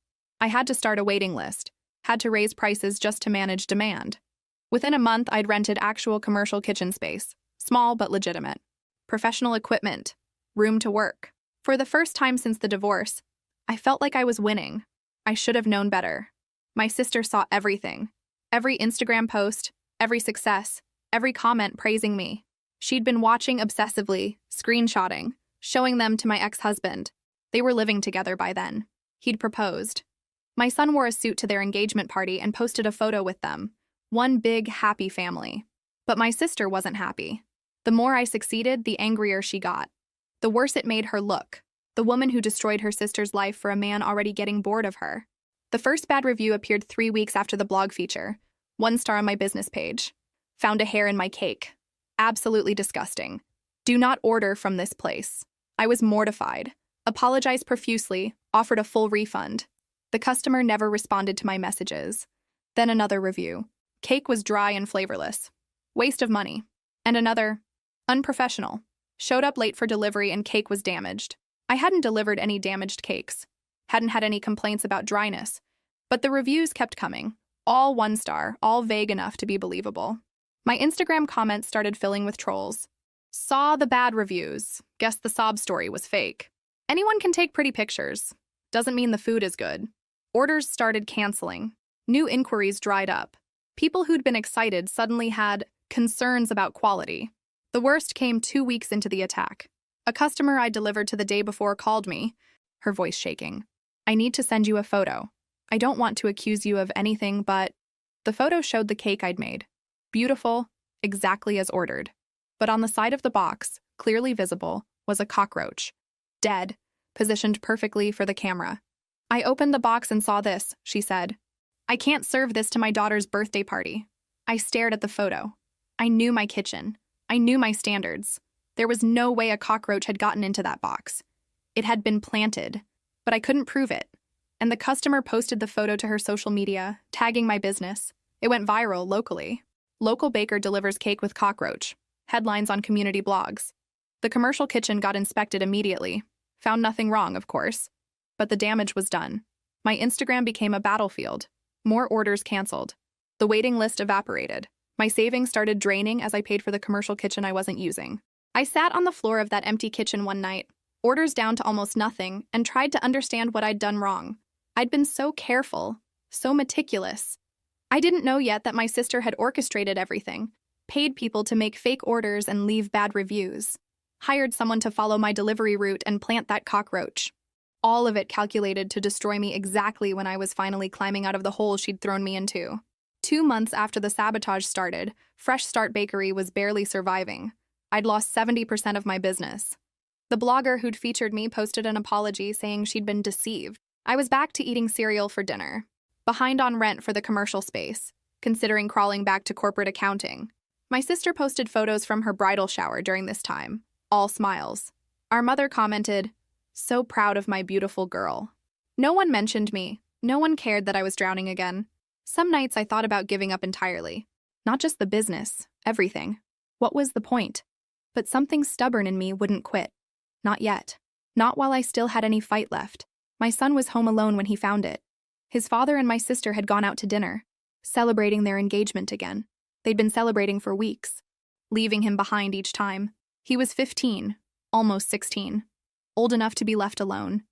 I had to start a waiting list. Had to raise prices just to manage demand. Within a month, I'd rented actual commercial kitchen space. Small but legitimate. Professional equipment. Room to work. For the first time since the divorce, I felt like I was winning. I should have known better. My sister saw everything. Every Instagram post, every success, every comment praising me. She'd been watching obsessively, screenshotting, showing them to my ex-husband. They were living together by then. He'd proposed. My son wore a suit to their engagement party and posted a photo with them. One big, happy family. But my sister wasn't happy. The more I succeeded, the angrier she got. The worse it made her look. The woman who destroyed her sister's life for a man already getting bored of her. The first bad review appeared 3 weeks after the blog feature. 1 star on my business page. Found a hair in my cake. Absolutely disgusting. Do not order from this place. I was mortified. Apologized profusely, offered a full refund. The customer never responded to my messages. Then another review. Cake was dry and flavorless. Waste of money. And another. Unprofessional. Showed up late for delivery and cake was damaged. I hadn't delivered any damaged cakes. Hadn't had any complaints about dryness. But the reviews kept coming. All 1 star, all vague enough to be believable. My Instagram comments started filling with trolls. Saw the bad reviews. Guessed the sob story was fake. Anyone can take pretty pictures. Doesn't mean the food is good. Orders started canceling. New inquiries dried up. People who'd been excited suddenly had concerns about quality. The worst came 2 weeks into the attack. A customer I delivered to the day before called me, her voice shaking. I need to send you a photo. I don't want to accuse you of anything, but... The photo showed the cake I'd made. Beautiful, exactly as ordered. But on the side of the box, clearly visible, was a cockroach. Dead, positioned perfectly for the camera. I opened the box and saw this, she said. I can't serve this to my daughter's birthday party. I stared at the photo. I knew my kitchen. I knew my standards. There was no way a cockroach had gotten into that box. It had been planted, but I couldn't prove it. And the customer posted the photo to her social media, tagging my business. It went viral locally. Local baker delivers cake with cockroach. Headlines on community blogs. The commercial kitchen got inspected immediately. Found nothing wrong, of course. But the damage was done. My Instagram became a battlefield. More orders canceled. The waiting list evaporated. My savings started draining as I paid for the commercial kitchen I wasn't using. I sat on the floor of that empty kitchen one night, orders down to almost nothing, and tried to understand what I'd done wrong. I'd been so careful, so meticulous. I didn't know yet that my sister had orchestrated everything, paid people to make fake orders and leave bad reviews, hired someone to follow my delivery route and plant that cockroach. All of it calculated to destroy me exactly when I was finally climbing out of the hole she'd thrown me into. 2 months after the sabotage started, Fresh Start Bakery was barely surviving. I'd lost 70% of my business. The blogger who'd featured me posted an apology saying she'd been deceived. I was back to eating cereal for dinner, behind on rent for the commercial space, considering crawling back to corporate accounting. My sister posted photos from her bridal shower during this time, all smiles. Our mother commented, "So proud of my beautiful girl." No one mentioned me. No one cared that I was drowning again. Some nights I thought about giving up entirely. Not just the business, everything. What was the point? But something stubborn in me wouldn't quit. Not yet. Not while I still had any fight left. My son was home alone when he found it. His father and my sister had gone out to dinner, celebrating their engagement again. They'd been celebrating for weeks, leaving him behind each time. He was 15, almost 16, old enough to be left alone,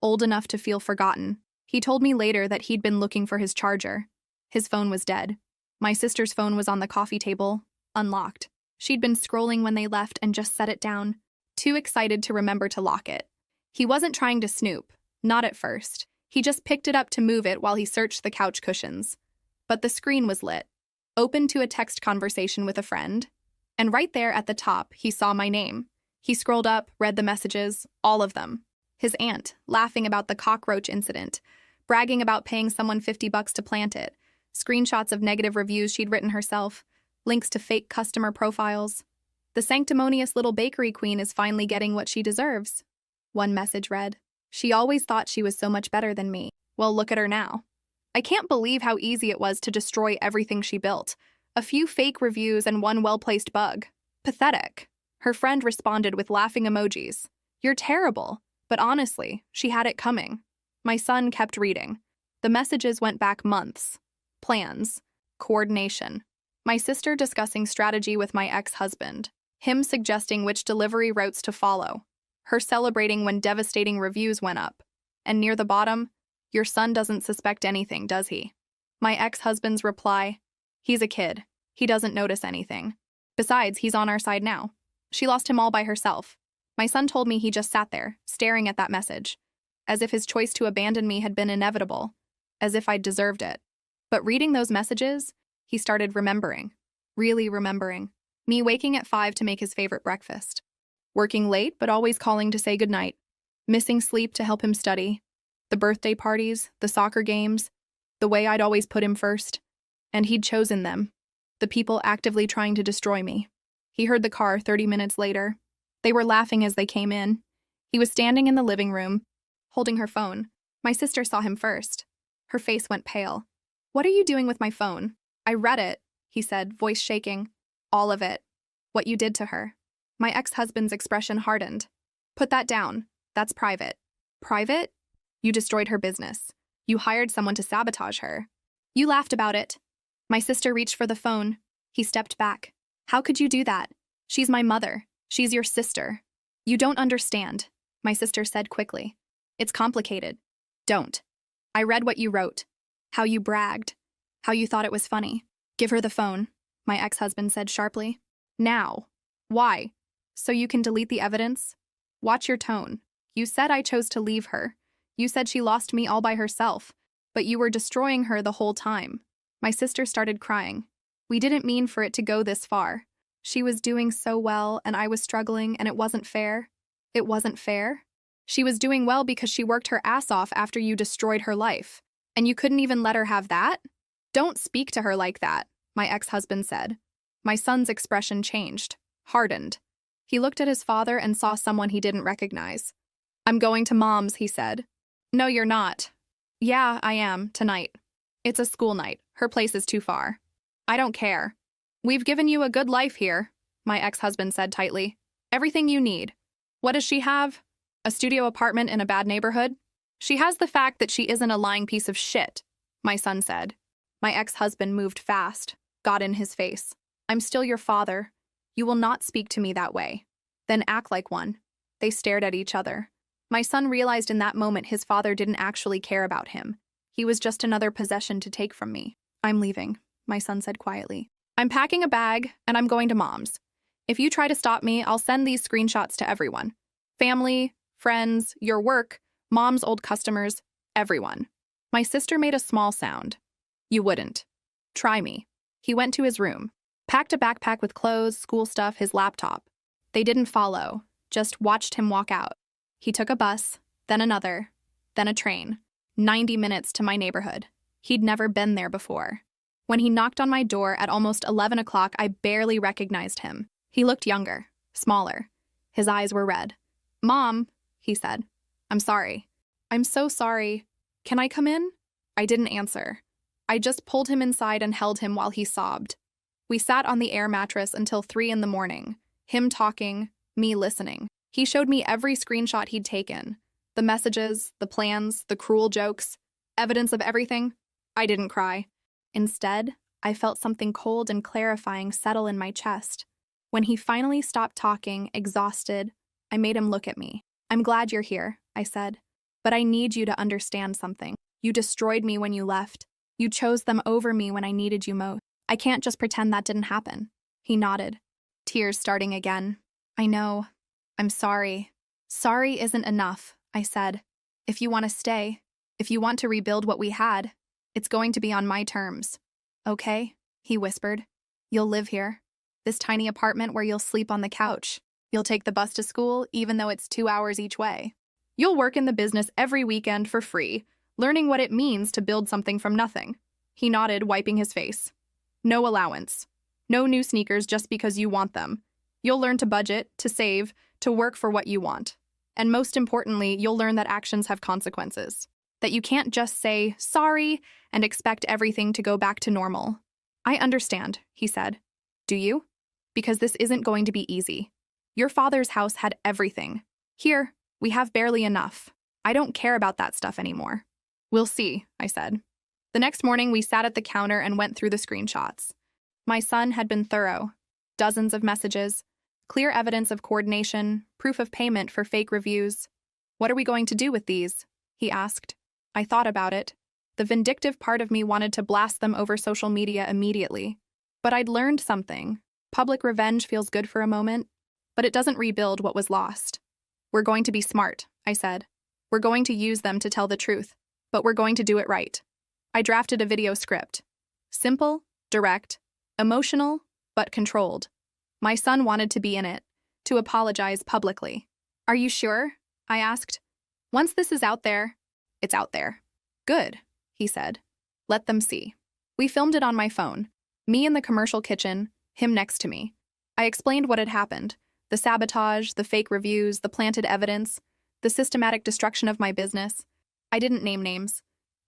old enough to feel forgotten. He told me later that he'd been looking for his charger. His phone was dead. My sister's phone was on the coffee table, unlocked. She'd been scrolling when they left and just set it down, too excited to remember to lock it. He wasn't trying to snoop, not at first. He just picked it up to move it while he searched the couch cushions. But the screen was lit, open to a text conversation with a friend. And right there at the top, he saw my name. He scrolled up, read the messages, all of them. His aunt, laughing about the cockroach incident, bragging about paying someone $50 to plant it, screenshots of negative reviews she'd written herself, links to fake customer profiles. The sanctimonious little bakery queen is finally getting what she deserves. One message read, "She always thought she was so much better than me. Well, look at her now." I can't believe how easy it was to destroy everything she built. A few fake reviews and one well-placed bug. Pathetic. Her friend responded with laughing emojis. "You're terrible." But honestly, she had it coming. My son kept reading. The messages went back months. Plans. Coordination. My sister discussing strategy with my ex-husband. Him suggesting which delivery routes to follow. Her celebrating when devastating reviews went up. And near the bottom, "Your son doesn't suspect anything, does he?" My ex-husband's reply, "He's a kid. He doesn't notice anything. Besides, he's on our side now. She lost him all by herself." My son told me he just sat there, staring at that message, as if his choice to abandon me had been inevitable, as if I'd deserved it. But reading those messages, he started remembering. Really remembering. Me waking at 5 to make his favorite breakfast. Working late, but always calling to say goodnight. Missing sleep to help him study. The birthday parties, the soccer games, the way I'd always put him first. And he'd chosen them. The people actively trying to destroy me. He heard the car 30 minutes later. They were laughing as they came in. He was standing in the living room, holding her phone. My sister saw him first. Her face went pale. "What are you doing with my phone?" "I read it," he said, voice shaking. "All of it. What you did to her." My ex-husband's expression hardened. "Put that down. That's private." "Private? You destroyed her business. You hired someone to sabotage her. You laughed about it." My sister reached for the phone. He stepped back. "How could you do that? She's my mother. She's your sister." "You don't understand," my sister said quickly. "It's complicated. Don't. I read what you wrote. How you bragged. How you thought it was funny." "Give her the phone," my ex-husband said sharply. "Now." "Why? So you can delete the evidence?" "Watch your tone. You said I chose to leave her. You said she lost me all by herself, but you were destroying her the whole time." My sister started crying. "We didn't mean for it to go this far. She was doing so well, and I was struggling, and it wasn't fair." "It wasn't fair?" "She was doing well because she worked her ass off after you destroyed her life. And you couldn't even let her have that?" "Don't speak to her like that," my ex-husband said. My son's expression changed, hardened. He looked at his father and saw someone he didn't recognize. "I'm going to Mom's," he said. "No, you're not." "Yeah, I am, tonight. It's a school night. Her place is too far." "I don't care. We've given you a good life here," my ex-husband said tightly. "Everything you need. What does she have? A studio apartment in a bad neighborhood?" "She has the fact that she isn't a lying piece of shit," my son said. My ex-husband moved fast, got in his face. "I'm still your father. You will not speak to me that way." "Then act like one." They stared at each other. My son realized in that moment his father didn't actually care about him. He was just another possession to take from me. I'm leaving, my son said quietly. I'm packing a bag and I'm going to Mom's. If you try to stop me, I'll send these screenshots to everyone. Family, friends, your work, Mom's old customers, everyone. My sister made a small sound. You wouldn't. Try me. He went to his room, packed a backpack with clothes, school stuff, his laptop. They didn't follow, just watched him walk out. He took a bus, then another, then a train. 90 minutes to my neighborhood. He'd never been there before. When he knocked on my door at almost 11 o'clock, I barely recognized him. He looked younger, smaller. His eyes were red. Mom, he said. I'm sorry. I'm so sorry. Can I come in? I didn't answer. I just pulled him inside and held him while he sobbed. We sat on the air mattress until 3 in the morning, him talking, me listening. He showed me every screenshot he'd taken. The messages, the plans, the cruel jokes, evidence of everything. I didn't cry. Instead, I felt something cold and clarifying settle in my chest. When he finally stopped talking, exhausted, I made him look at me. I'm glad you're here, I said. But I need you to understand something. You destroyed me when you left. You chose them over me when I needed you most. I can't just pretend that didn't happen. He nodded, tears starting again. I know. I'm sorry. Sorry isn't enough, I said. If you want to stay, if you want to rebuild what we had, it's going to be on my terms. Okay, he whispered. You'll live here. This tiny apartment where you'll sleep on the couch. You'll take the bus to school, even though it's 2 hours each way. You'll work in the business every weekend for free, learning what it means to build something from nothing. He nodded, wiping his face. No allowance. No new sneakers just because you want them. You'll learn to budget, to save, to work for what you want. And most importantly, you'll learn that actions have consequences. That you can't just say, sorry, and expect everything to go back to normal. I understand, he said. Do you? Because this isn't going to be easy. Your father's house had everything. Here, we have barely enough. I don't care about that stuff anymore. We'll see, I said. The next morning, we sat at the counter and went through the screenshots. My son had been thorough. Dozens of messages, clear evidence of coordination, proof of payment for fake reviews. What are we going to do with these? He asked. I thought about it. The vindictive part of me wanted to blast them over social media immediately. But I'd learned something. Public revenge feels good for a moment, but it doesn't rebuild what was lost. We're going to be smart, I said. We're going to use them to tell the truth, but we're going to do it right. I drafted a video script. Simple, direct, emotional, but controlled. My son wanted to be in it, to apologize publicly. Are you sure? I asked. Once this is out there, it's out there. Good, he said. Let them see. We filmed it on my phone. Me in the commercial kitchen, him next to me. I explained what had happened. The sabotage, the fake reviews, the planted evidence, the systematic destruction of my business. I didn't name names.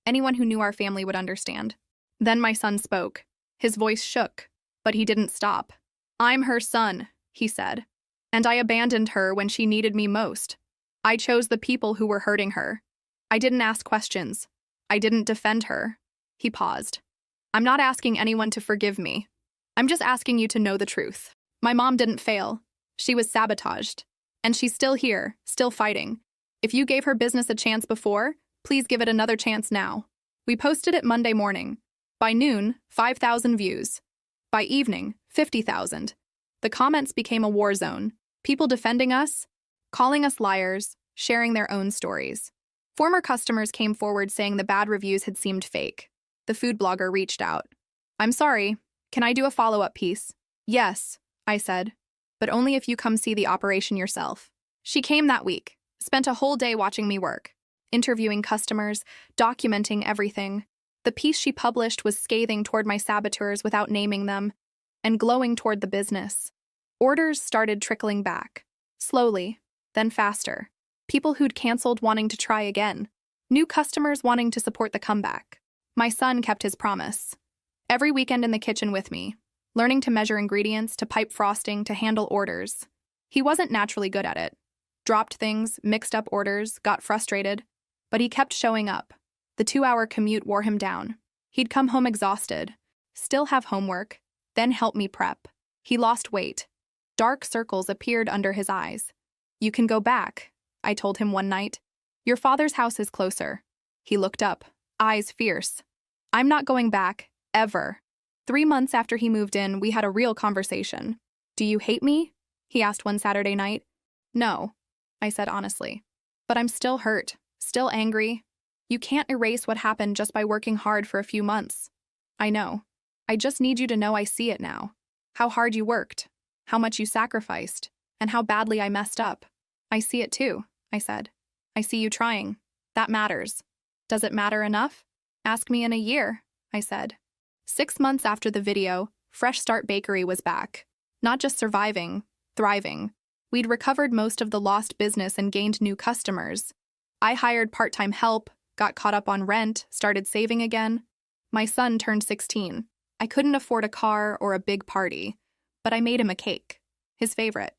Anyone who knew our family would understand. Then my son spoke. His voice shook, but he didn't stop. I'm her son, he said. And I abandoned her when she needed me most. I chose the people who were hurting her. I didn't ask questions. I didn't defend her. He paused. I'm not asking anyone to forgive me. I'm just asking you to know the truth. My mom didn't fail. She was sabotaged. And she's still here, still fighting. If you gave her business a chance before, please give it another chance now. We posted it Monday morning. By noon, 5,000 views. By evening, 50,000. The comments became a war zone. People defending us, calling us liars, sharing their own stories. Former customers came forward saying the bad reviews had seemed fake. The food blogger reached out. I'm sorry, can I do a follow-up piece? Yes, I said, but only if you come see the operation yourself. She came that week, spent a whole day watching me work, interviewing customers, documenting everything. The piece she published was scathing toward my saboteurs without naming them, and glowing toward the business. Orders started trickling back, slowly, then faster. People who'd canceled wanting to try again. New customers wanting to support the comeback. My son kept his promise. Every weekend in the kitchen with me, learning to measure ingredients, to pipe frosting, to handle orders. He wasn't naturally good at it. Dropped things, mixed up orders, got frustrated. But he kept showing up. The 2-hour commute wore him down. He'd come home exhausted, still have homework, then help me prep. He lost weight. Dark circles appeared under his eyes. You can go back, I told him one night. Your father's house is closer. He looked up, eyes fierce. I'm not going back, Ever. 3 months after he moved in, we had a real conversation. Do you hate me? He asked one Saturday night. No, I said honestly. But I'm still hurt, still angry. You can't erase what happened just by working hard for a few months. I know. I just need you to know I see it now. How hard you worked, how much you sacrificed, and how badly I messed up. I see it too, I said. I see you trying. That matters. Does it matter enough? Ask me in a year, I said. 6 months after the video, Fresh Start Bakery was back. Not just surviving, thriving. We'd recovered most of the lost business and gained new customers. I hired part-time help, got caught up on rent, started saving again. My son turned 16. I couldn't afford a car or a big party, but I made him a cake. His favorite.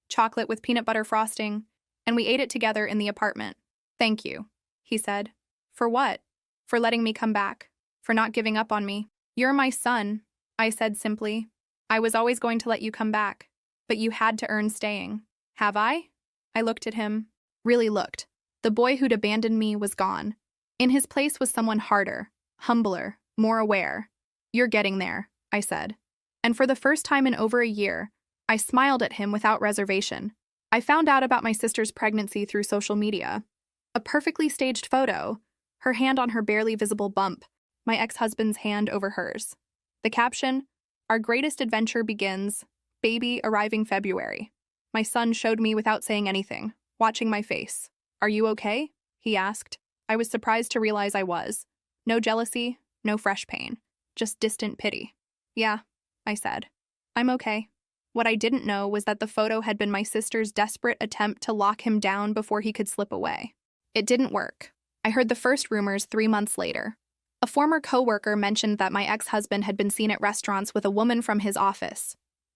Chocolate with peanut butter frosting, and we ate it together in the apartment. Thank you, he said. For what? For letting me come back. For not giving up on me. You're my son, I said simply. I was always going to let you come back, but you had to earn staying. Have I? I looked at him. Really looked. The boy who'd abandoned me was gone. In his place was someone harder, humbler, more aware. You're getting there, I said. And for the first time in over a year, I smiled at him without reservation. I found out about my sister's pregnancy through social media. A perfectly staged photo, her hand on her barely visible bump, my ex-husband's hand over hers. The caption, "Our greatest adventure begins, baby arriving February." My son showed me without saying anything, watching my face. Are you okay? He asked. I was surprised to realize I was. No jealousy, no fresh pain, just distant pity. Yeah, I said. I'm okay. What I didn't know was that the photo had been my sister's desperate attempt to lock him down before he could slip away. It didn't work. I heard the first rumors 3 months later. A former coworker mentioned that my ex-husband had been seen at restaurants with a woman from his office.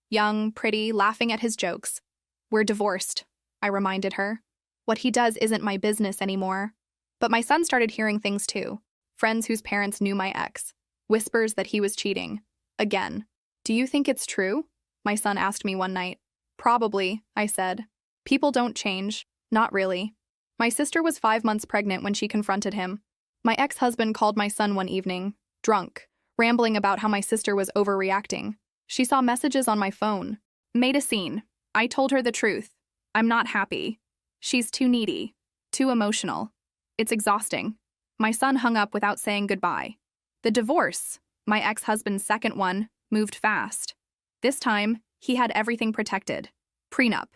Young, pretty, laughing at his jokes. We're divorced, I reminded her. What he does isn't my business anymore. But my son started hearing things too. Friends whose parents knew my ex. Whispers that he was cheating. Again. Do you think it's true? My son asked me one night. Probably, I said. People don't change. Not really. My sister was 5 months pregnant when she confronted him. My ex-husband called my son one evening, drunk, rambling about how my sister was overreacting. She saw messages on my phone. Made a scene. I told her the truth. I'm not happy. She's too needy. Too emotional. It's exhausting. My son hung up without saying goodbye. The divorce, my ex-husband's second one, moved fast. This time, he had everything protected. Prenup.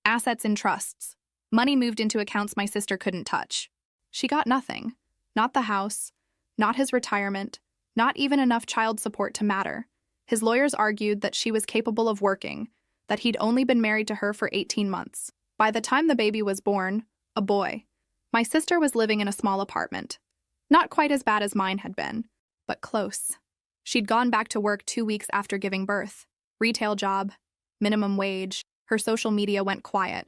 Assets in trusts. Money moved into accounts my sister couldn't touch. She got nothing. Not the house. Not his retirement. Not even enough child support to matter. His lawyers argued that she was capable of working, that he'd only been married to her for 18 months. By the time the baby was born, a boy, my sister was living in a small apartment. Not quite as bad as mine had been, but close. She'd gone back to work 2 weeks after giving birth. Retail job, minimum wage, her social media went quiet.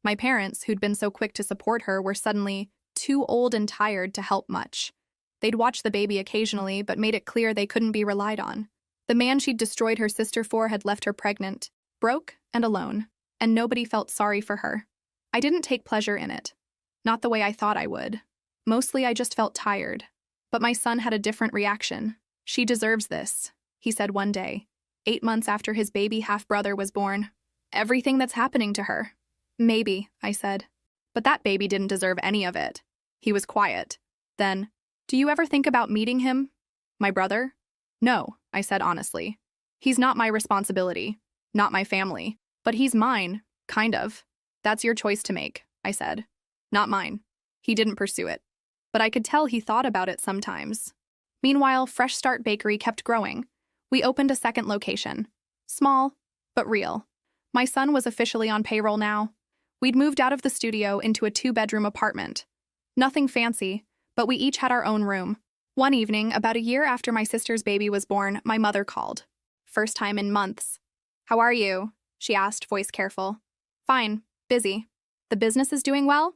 My parents, who'd been so quick to support her, were suddenly too old and tired to help much. They'd watch the baby occasionally, but made it clear they couldn't be relied on. The man she'd destroyed her sister for had left her pregnant, broke and alone, and nobody felt sorry for her. I didn't take pleasure in it. Not the way I thought I would. Mostly I just felt tired. But my son had a different reaction. She deserves this, he said one day, 8 months after his baby half-brother was born. Everything that's happening to her. Maybe, I said. But that baby didn't deserve any of it. He was quiet. Then, do you ever think about meeting him? My brother? No, I said honestly. He's not my responsibility. Not my family. But he's mine, kind of. That's your choice to make, I said. Not mine. He didn't pursue it. But I could tell he thought about it sometimes. Meanwhile, Fresh Start Bakery kept growing. We opened a second location. Small, but real. My son was officially on payroll now. We'd moved out of the studio into a 2-bedroom apartment. Nothing fancy, but we each had our own room. One evening, about a year after my sister's baby was born, my mother called. First time in months. How are you? She asked, voice careful. Fine, busy. The business is doing well?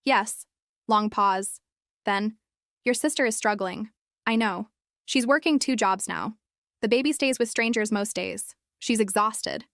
Yes. Long pause. Then, your sister is struggling. I know. She's working 2 jobs now. The baby stays with strangers most days. She's exhausted.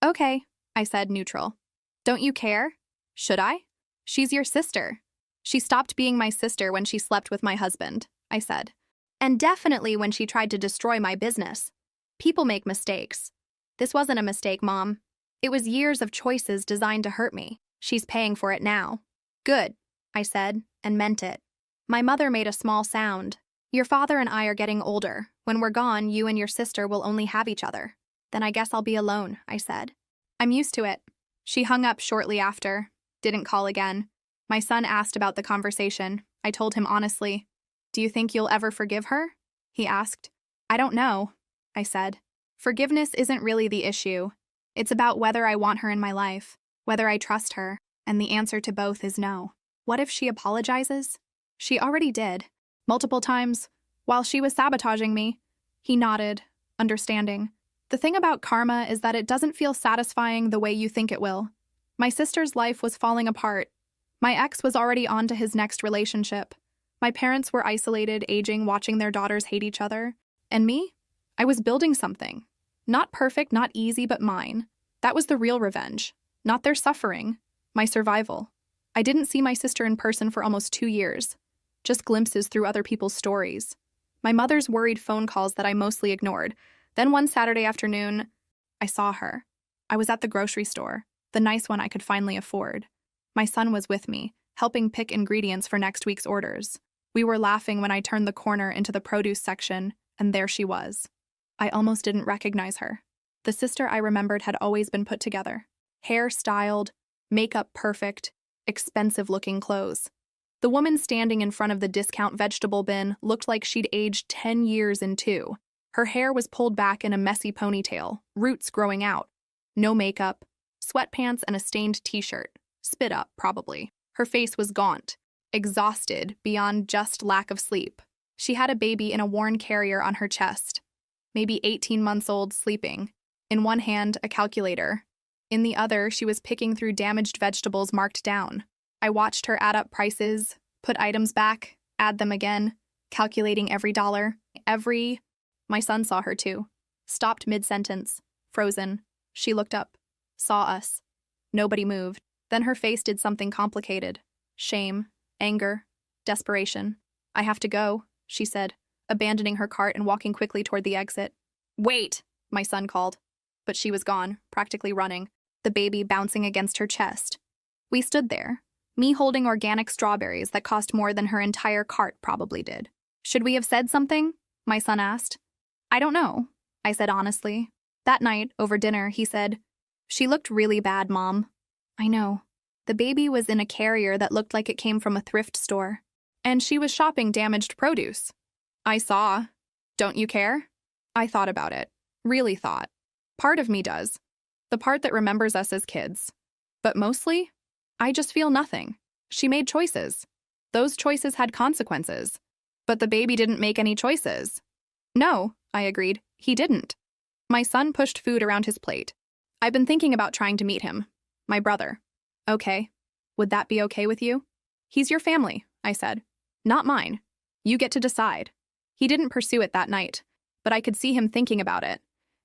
Okay, I said, neutral. Don't you care? Should I? She's your sister. She stopped being my sister when she slept with my husband, I said. And definitely when she tried to destroy my business. People make mistakes. This wasn't a mistake, Mom. It was years of choices designed to hurt me. She's paying for it now. Good, I said, and meant it. My mother made a small sound. Your father and I are getting older. When we're gone, you and your sister will only have each other. Then I guess I'll be alone, I said. I'm used to it. She hung up shortly after, didn't call again. My son asked about the conversation. I told him honestly. Do you think you'll ever forgive her? He asked. I don't know, I said. Forgiveness isn't really the issue. It's about whether I want her in my life, whether I trust her, and the answer to both is no. What if she apologizes? She already did, multiple times, while she was sabotaging me. He nodded, understanding. The thing about karma is that it doesn't feel satisfying the way you think it will. My sister's life was falling apart. My ex was already on to his next relationship. My parents were isolated, aging, watching their daughters hate each other. And me? I was building something. Not perfect, not easy, but mine. That was the real revenge. Not their suffering. My survival. I didn't see my sister in person for almost 2 years. Just glimpses through other people's stories. My mother's worried phone calls that I mostly ignored. Then one Saturday afternoon, I saw her. I was at the grocery store, the nice one I could finally afford. My son was with me, helping pick ingredients for next week's orders. We were laughing when I turned the corner into the produce section, and there she was. I almost didn't recognize her. The sister I remembered had always been put together. Hair styled, makeup perfect, expensive-looking clothes. The woman standing in front of the discount vegetable bin looked like she'd aged 10 years in 2. Her hair was pulled back in a messy ponytail, roots growing out. No makeup, sweatpants and a stained t-shirt. Spit up, probably. Her face was gaunt, exhausted beyond just lack of sleep. She had a baby in a worn carrier on her chest, maybe 18 months old, sleeping. In one hand, a calculator. In the other, she was picking through damaged vegetables marked down. I watched her add up prices, put items back, add them again, calculating every dollar, every... My son saw her too. Stopped mid-sentence, frozen. She looked up, saw us. Nobody moved. Then her face did something complicated. Shame, anger, desperation. I have to go, she said, abandoning her cart and walking quickly toward the exit. Wait, my son called. But she was gone, practically running, the baby bouncing against her chest. We stood there, me holding organic strawberries that cost more than her entire cart probably did. Should we have said something? My son asked. I don't know, I said honestly. That night, over dinner, he said, She looked really bad, Mom. I know. The baby was in a carrier that looked like it came from a thrift store. And she was shopping damaged produce. I saw. Don't you care? I thought about it. Really thought. Part of me does. The part that remembers us as kids. But mostly, I just feel nothing. She made choices. Those choices had consequences. But the baby didn't make any choices. No, I agreed. He didn't. My son pushed food around his plate. I've been thinking about trying to meet him. My brother. Okay. Would that be okay with you? He's your family, I said. Not mine. You get to decide. He didn't pursue it that night, but I could see him thinking about it.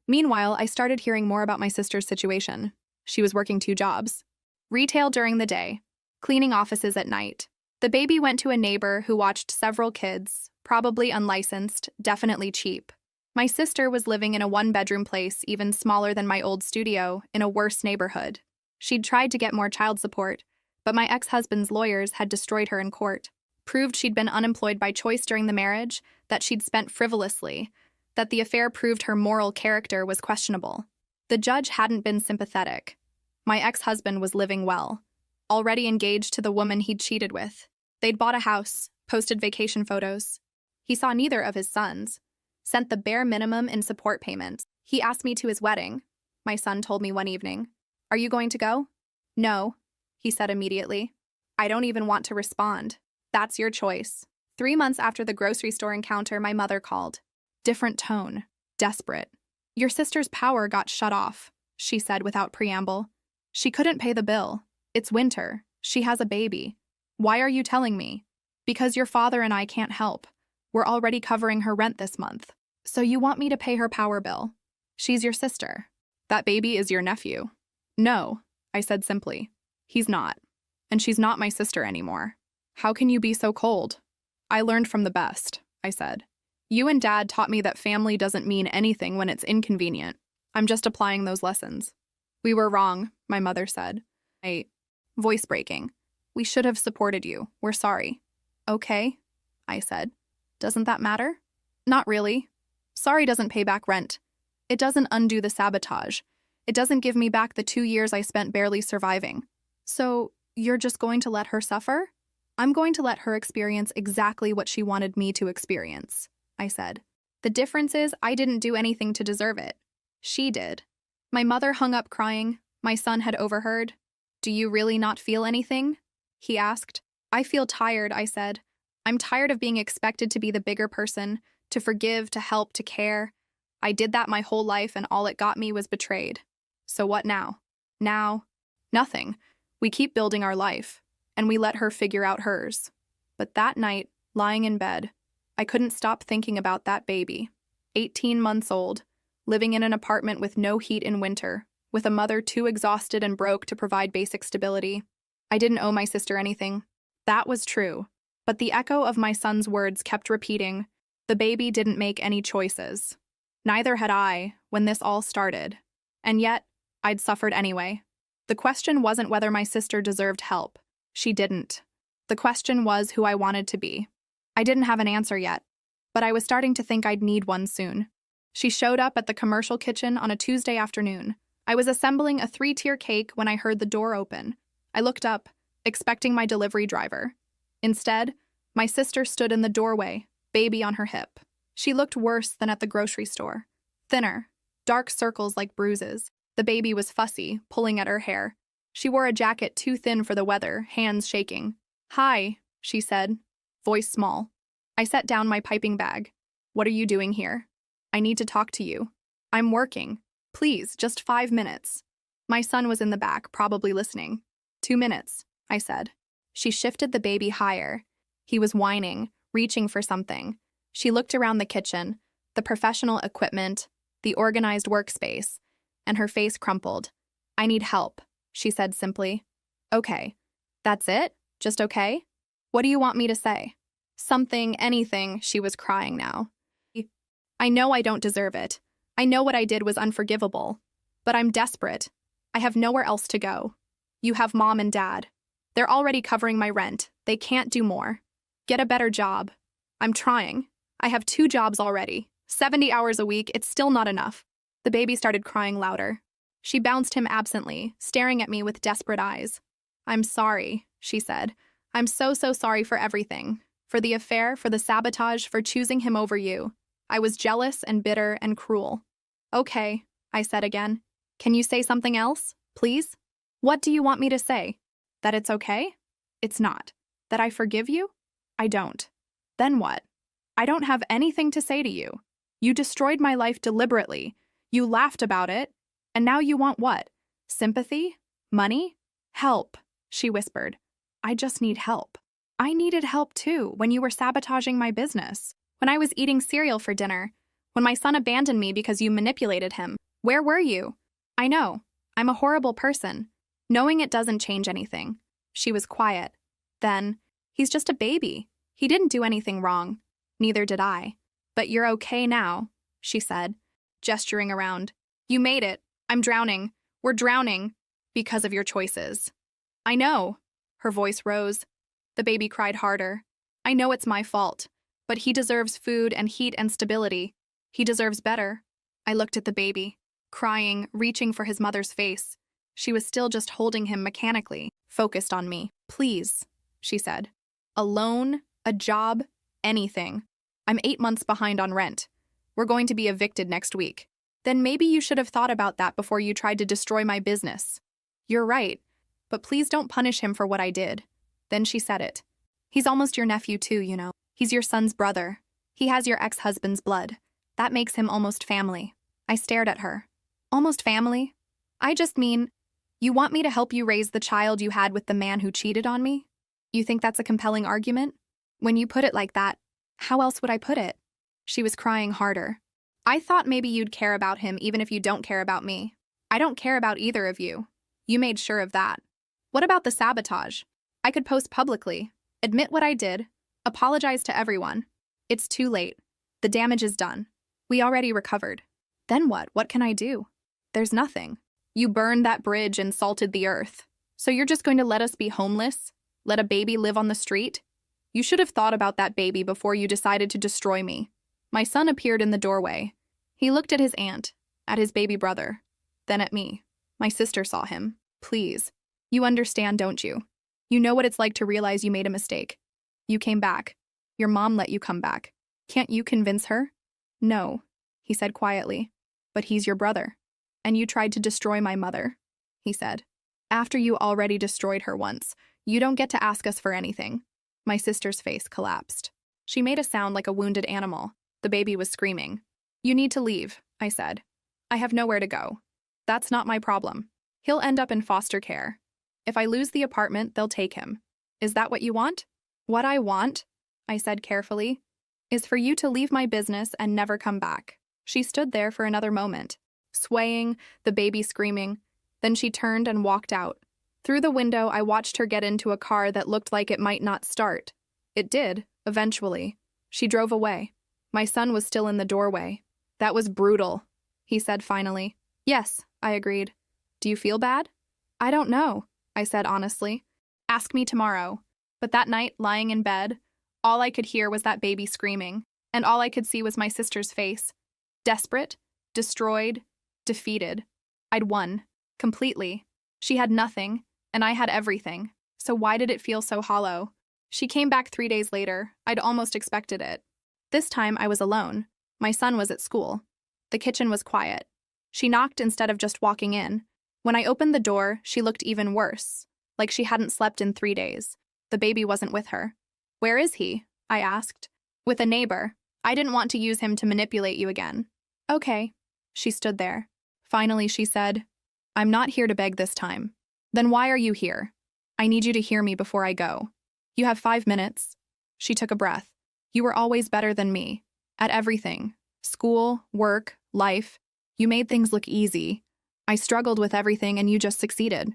Meanwhile, I started hearing more about my sister's situation. She was working 2 jobs. Retail during the day, cleaning offices at night. The baby went to a neighbor who watched several kids, probably unlicensed, definitely cheap. My sister was living in a 1-bedroom place even smaller than my old studio, in a worse neighborhood. She'd tried to get more child support, but my ex-husband's lawyers had destroyed her in court. Proved she'd been unemployed by choice during the marriage, that she'd spent frivolously, that the affair proved her moral character was questionable. The judge hadn't been sympathetic. My ex-husband was living well, already engaged to the woman he'd cheated with. They'd bought a house, posted vacation photos. He saw neither of his sons, sent the bare minimum in support payments. He asked me to his wedding, my son told me one evening. Are you going to go? No, he said immediately. I don't even want to respond. That's your choice. 3 months after the grocery store encounter, my mother called. Different tone. Desperate. Your sister's power got shut off, she said without preamble. She couldn't pay the bill. It's winter. She has a baby. Why are you telling me? Because your father and I can't help. We're already covering her rent this month. So you want me to pay her power bill? She's your sister. That baby is your nephew. No, I said simply. He's not. And she's not my sister anymore. How can you be so cold? I learned from the best, I said. You and Dad taught me that family doesn't mean anything when it's inconvenient. I'm just applying those lessons. We were wrong, my mother said. Voice breaking. We should have supported you. We're sorry. Okay, I said. Doesn't that matter? Not really. Sorry doesn't pay back rent. It doesn't undo the sabotage. It doesn't give me back the 2 years I spent barely surviving. So, you're just going to let her suffer? I'm going to let her experience exactly what she wanted me to experience, I said. The difference is I didn't do anything to deserve it. She did. My mother hung up crying. My son had overheard. Do you really not feel anything? He asked. I feel tired, I said. I'm tired of being expected to be the bigger person, to forgive, to help, to care. I did that my whole life and all it got me was betrayed. So what now? Now, nothing. We keep building our life, and we let her figure out hers. But that night, lying in bed, I couldn't stop thinking about that baby. 18 months old, living in an apartment with no heat in winter, with a mother too exhausted and broke to provide basic stability. I didn't owe my sister anything. That was true. But the echo of my son's words kept repeating, the baby didn't make any choices. Neither had I, when this all started. And yet, I'd suffered anyway. The question wasn't whether my sister deserved help. She didn't. The question was who I wanted to be. I didn't have an answer yet, but I was starting to think I'd need one soon. She showed up at the commercial kitchen on a Tuesday afternoon. I was assembling a 3-tier cake when I heard the door open. I looked up, expecting my delivery driver. Instead, my sister stood in the doorway, baby on her hip. She looked worse than at the grocery store. Thinner, dark circles like bruises. The baby was fussy, pulling at her hair. She wore a jacket too thin for the weather, hands shaking. Hi, she said, voice small. I set down my piping bag. What are you doing here? I need to talk to you. I'm working. Please, just 5 minutes. My son was in the back, probably listening. 2 minutes, I said. She shifted the baby higher. He was whining, reaching for something. She looked around the kitchen, the professional equipment, the organized workspace, and her face crumpled. I need help, she said simply. Okay. That's it? Just okay? What do you want me to say? Something, anything, she was crying now. I know I don't deserve it. I know what I did was unforgivable. But I'm desperate. I have nowhere else to go. You have Mom and Dad. They're already covering my rent. They can't do more. Get a better job. I'm trying. I have 2 jobs already. 70 hours a week, it's still not enough. The baby started crying louder. She bounced him absently, staring at me with desperate eyes. I'm sorry, she said. I'm so sorry for everything. For the affair, for the sabotage, for choosing him over you. I was jealous and bitter and cruel. Okay, I said again. Can you say something else, please? What do you want me to say? That it's okay? It's not. That I forgive you? I don't. Then what? I don't have anything to say to you. You destroyed my life deliberately. You laughed about it. And now you want what? Sympathy? Money? Help, she whispered. I just need help. I needed help too when you were sabotaging my business. When I was eating cereal for dinner. When my son abandoned me because you manipulated him. Where were you? I know. I'm a horrible person. Knowing it doesn't change anything. She was quiet. Then, he's just a baby. He didn't do anything wrong. Neither did I. But you're okay now, she said, gesturing around. You made it. I'm drowning. We're drowning. Because of your choices. I know. Her voice rose. The baby cried harder. I know it's my fault. But he deserves food and heat and stability. He deserves better. I looked at the baby, crying, reaching for his mother's face. She was still just holding him mechanically, focused on me. Please, she said. A loan, a job, anything. I'm 8 months behind on rent. We're going to be evicted next week. Then maybe you should have thought about that before you tried to destroy my business. You're right, but please don't punish him for what I did. Then she said it. He's almost your nephew too, you know. He's your son's brother. He has your ex-husband's blood. That makes him almost family. I stared at her. Almost family? I just mean, you want me to help you raise the child you had with the man who cheated on me? You think that's a compelling argument? When you put it like that, how else would I put it? She was crying harder. I thought maybe you'd care about him even if you don't care about me. I don't care about either of you. You made sure of that. What about the sabotage? I could post publicly, admit what I did, apologize to everyone. It's too late. The damage is done. We already recovered. Then what? What can I do? There's nothing. You burned that bridge and salted the earth. So you're just going to let us be homeless? Let a baby live on the street? You should have thought about that baby before you decided to destroy me. My son appeared in the doorway. He looked at his aunt, at his baby brother, then at me. My sister saw him. Please. You understand, don't you? You know what it's like to realize you made a mistake. You came back. Your mom let you come back. Can't you convince her? No, he said quietly. But he's your brother. And you tried to destroy my mother, he said. After you already destroyed her once, you don't get to ask us for anything. My sister's face collapsed. She made a sound like a wounded animal. The baby was screaming. You need to leave, I said. I have nowhere to go. That's not my problem. He'll end up in foster care. If I lose the apartment, they'll take him. Is that what you want? What I want, I said carefully, is for you to leave my business and never come back. She stood there for another moment, swaying, the baby screaming. Then she turned and walked out. Through the window, I watched her get into a car that looked like it might not start. It did, eventually. She drove away. My son was still in the doorway. That was brutal, he said finally. Yes, I agreed. Do you feel bad? I don't know, I said honestly. Ask me tomorrow. But that night, lying in bed, all I could hear was that baby screaming, and all I could see was my sister's face. Desperate, destroyed, defeated. I'd won. Completely. She had nothing, and I had everything. So why did it feel so hollow? She came back 3 days later. I'd almost expected it. This time I was alone. My son was at school. The kitchen was quiet. She knocked instead of just walking in. When I opened the door, she looked even worse, like she hadn't slept in 3 days. The baby wasn't with her. Where is he? I asked. With a neighbor. I didn't want to use him to manipulate you again. Okay. She stood there. Finally, she said, I'm not here to beg this time. Then why are you here? I need you to hear me before I go. You have 5 minutes. She took a breath. You were always better than me. At everything. School, work, life. You made things look easy. I struggled with everything and you just succeeded.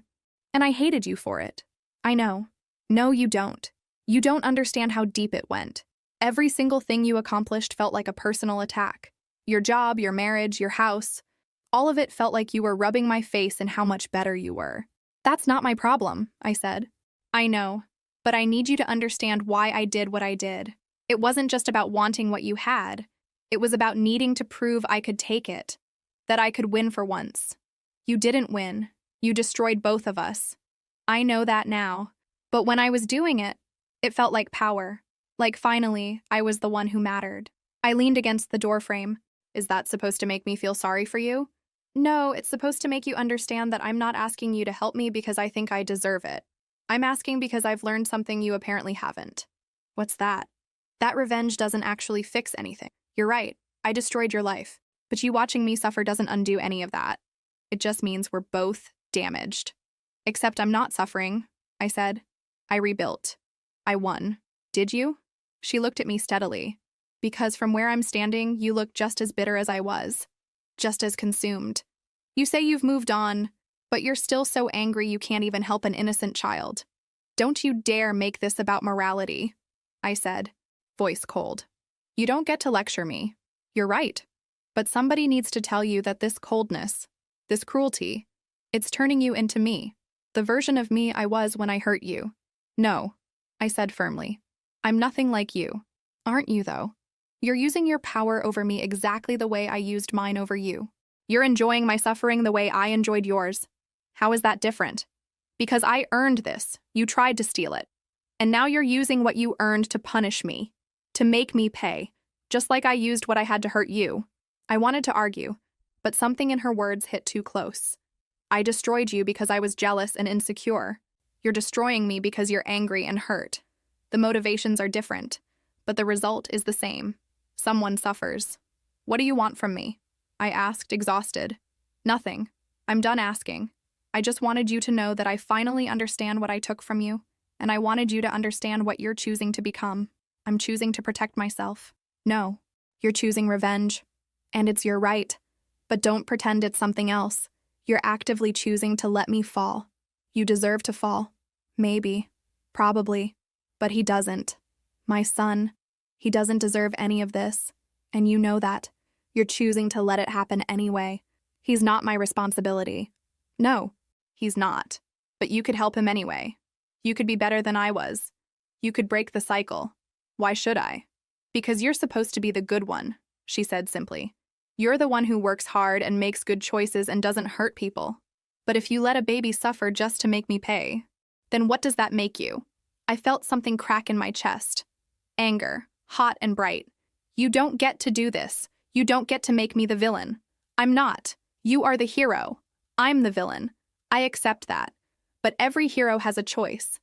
And I hated you for it. I know. No, you don't. You don't understand how deep it went. Every single thing you accomplished felt like a personal attack. Your job, your marriage, your house. All of it felt like you were rubbing my face in how much better you were. That's not my problem, I said. I know, but I need you to understand why I did what I did. It wasn't just about wanting what you had. It was about needing to prove I could take it, that I could win for once. You didn't win. You destroyed both of us. I know that now. But when I was doing it, it felt like power. Like finally, I was the one who mattered. I leaned against the doorframe. Is that supposed to make me feel sorry for you? No, it's supposed to make you understand that I'm not asking you to help me because I think I deserve it. I'm asking because I've learned something you apparently haven't. What's that? That revenge doesn't actually fix anything. You're right. I destroyed your life. But you watching me suffer doesn't undo any of that. It just means we're both damaged. Except I'm not suffering, I said. I rebuilt. I won. Did you? She looked at me steadily. Because from where I'm standing, you look just as bitter as I was. Just as consumed. You say you've moved on, but you're still so angry you can't even help an innocent child. Don't you dare make this about morality, I said, voice cold. You don't get to lecture me. You're right. But somebody needs to tell you that this coldness, this cruelty, it's turning you into me, the version of me I was when I hurt you. No, I said firmly. I'm nothing like you. Aren't you, though? You're using your power over me exactly the way I used mine over you. You're enjoying my suffering the way I enjoyed yours. How is that different? Because I earned this. You tried to steal it. And now you're using what you earned to punish me, to make me pay, just like I used what I had to hurt you. I wanted to argue, but something in her words hit too close. I destroyed you because I was jealous and insecure. You're destroying me because you're angry and hurt. The motivations are different, but the result is the same. Someone suffers. What do you want from me? I asked, exhausted. Nothing. I'm done asking. I just wanted you to know that I finally understand what I took from you, and I wanted you to understand what you're choosing to become. I'm choosing to protect myself. No, you're choosing revenge. And it's your right. But don't pretend it's something else. You're actively choosing to let me fall. You deserve to fall. Maybe. Probably. But he doesn't. My son. He doesn't deserve any of this. And you know that. You're choosing to let it happen anyway. He's not my responsibility. No, he's not. But you could help him anyway. You could be better than I was. You could break the cycle. Why should I? Because you're supposed to be the good one, she said simply. You're the one who works hard and makes good choices and doesn't hurt people. But if you let a baby suffer just to make me pay, then what does that make you? I felt something crack in my chest. Anger, hot and bright. You don't get to do this. You don't get to make me the villain. I'm not. You are the hero. I'm the villain. I accept that. But every hero has a choice.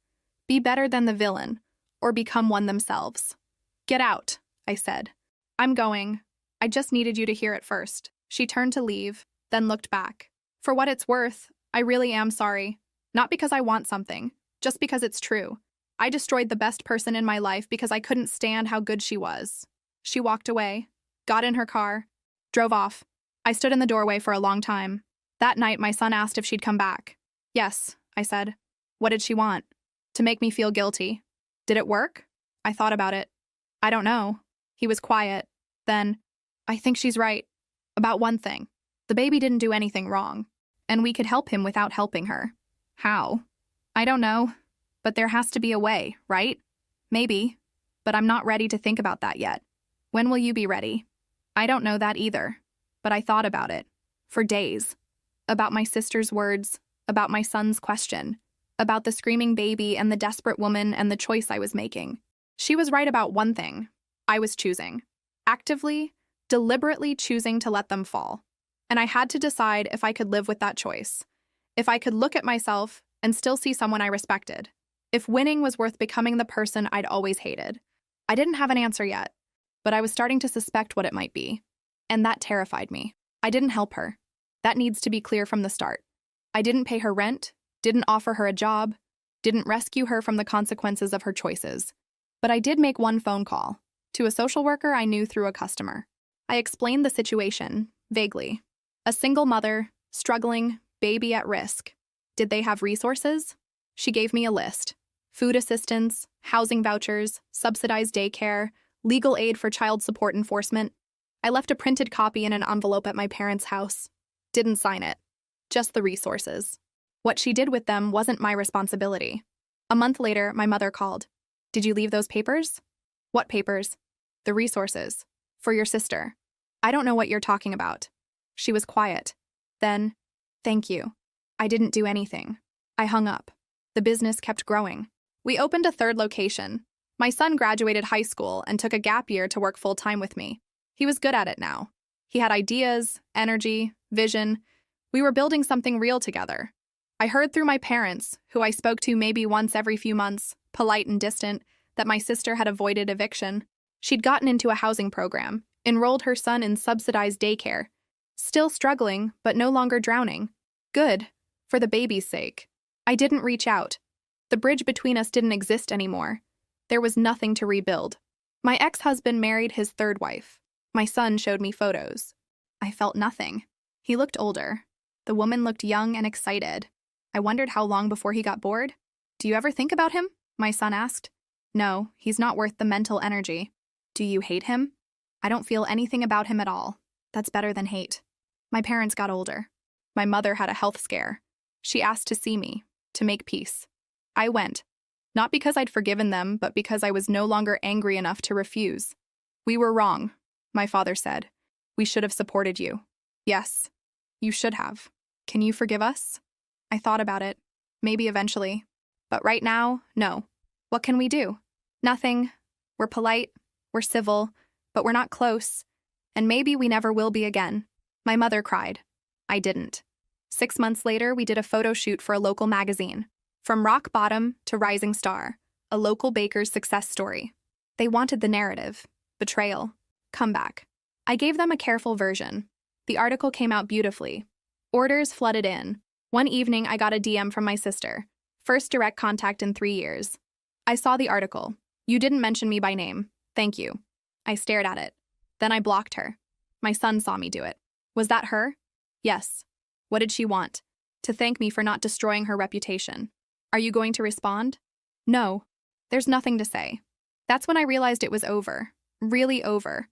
Be better than the villain, or become one themselves. Get out, I said. I'm going. I just needed you to hear it first. She turned to leave, then looked back. For what it's worth, I really am sorry. Not because I want something, just because it's true. I destroyed the best person in my life because I couldn't stand how good she was. She walked away, got in her car, drove off. I stood in the doorway for a long time. That night, my son asked if she'd come back. Yes, I said. What did she want? To make me feel guilty. Did it work? I thought about it. I don't know. He was quiet. Then, I think she's right. About one thing. The baby didn't do anything wrong, and we could help him without helping her. How? I don't know. But there has to be a way, right? Maybe. But I'm not ready to think about that yet. When will you be ready? I don't know that either. But I thought about it. For days. About my sister's words. About my son's question. About the screaming baby and the desperate woman and the choice I was making. She was right about one thing. I was choosing. Actively, deliberately choosing to let them fall. And I had to decide if I could live with that choice. If I could look at myself and still see someone I respected. If winning was worth becoming the person I'd always hated. I didn't have an answer yet, but I was starting to suspect what it might be. And that terrified me. I didn't help her. That needs to be clear from the start. I didn't pay her rent, didn't offer her a job, didn't rescue her from the consequences of her choices. But I did make one phone call, to a social worker I knew through a customer. I explained the situation, vaguely. A single mother, struggling, baby at risk. Did they have resources? She gave me a list. Food assistance, housing vouchers, subsidized daycare, legal aid for child support enforcement. I left a printed copy in an envelope at my parents' house. Didn't sign it. Just the resources. What she did with them wasn't my responsibility. A month later, my mother called. Did you leave those papers? What papers? The resources. For your sister. I don't know what you're talking about. She was quiet. Then, thank you. I didn't do anything. I hung up. The business kept growing. We opened a third location. My son graduated high school and took a gap year to work full-time with me. He was good at it now. He had ideas, energy, vision. We were building something real together. I heard through my parents, who I spoke to maybe once every few months, polite and distant, that my sister had avoided eviction. She'd gotten into a housing program, enrolled her son in subsidized daycare. Still struggling, but no longer drowning. Good, for the baby's sake. I didn't reach out. The bridge between us didn't exist anymore. There was nothing to rebuild. My ex-husband married his third wife. My son showed me photos. I felt nothing. He looked older. The woman looked young and excited. I wondered how long before he got bored. Do you ever think about him? My son asked. No, he's not worth the mental energy. Do you hate him? I don't feel anything about him at all. That's better than hate. My parents got older. My mother had a health scare. She asked to see me, to make peace. I went. Not because I'd forgiven them, but because I was no longer angry enough to refuse. We were wrong, my father said. We should have supported you. Yes, you should have. Can you forgive us? I thought about it. Maybe eventually. But right now, no. What can we do? Nothing. We're polite, we're civil, but we're not close. And maybe we never will be again. My mother cried. I didn't. 6 months later, we did a photo shoot for a local magazine. From rock bottom to rising star, a local baker's success story. They wanted the narrative, betrayal, comeback. I gave them a careful version. The article came out beautifully. Orders flooded in. One evening, I got a DM from my sister. First direct contact in 3 years. I saw the article. You didn't mention me by name. Thank you. I stared at it. Then I blocked her. My son saw me do it. Was that her? Yes. What did she want? To thank me for not destroying her reputation. Are you going to respond? No. There's nothing to say. That's when I realized it was over. Really over.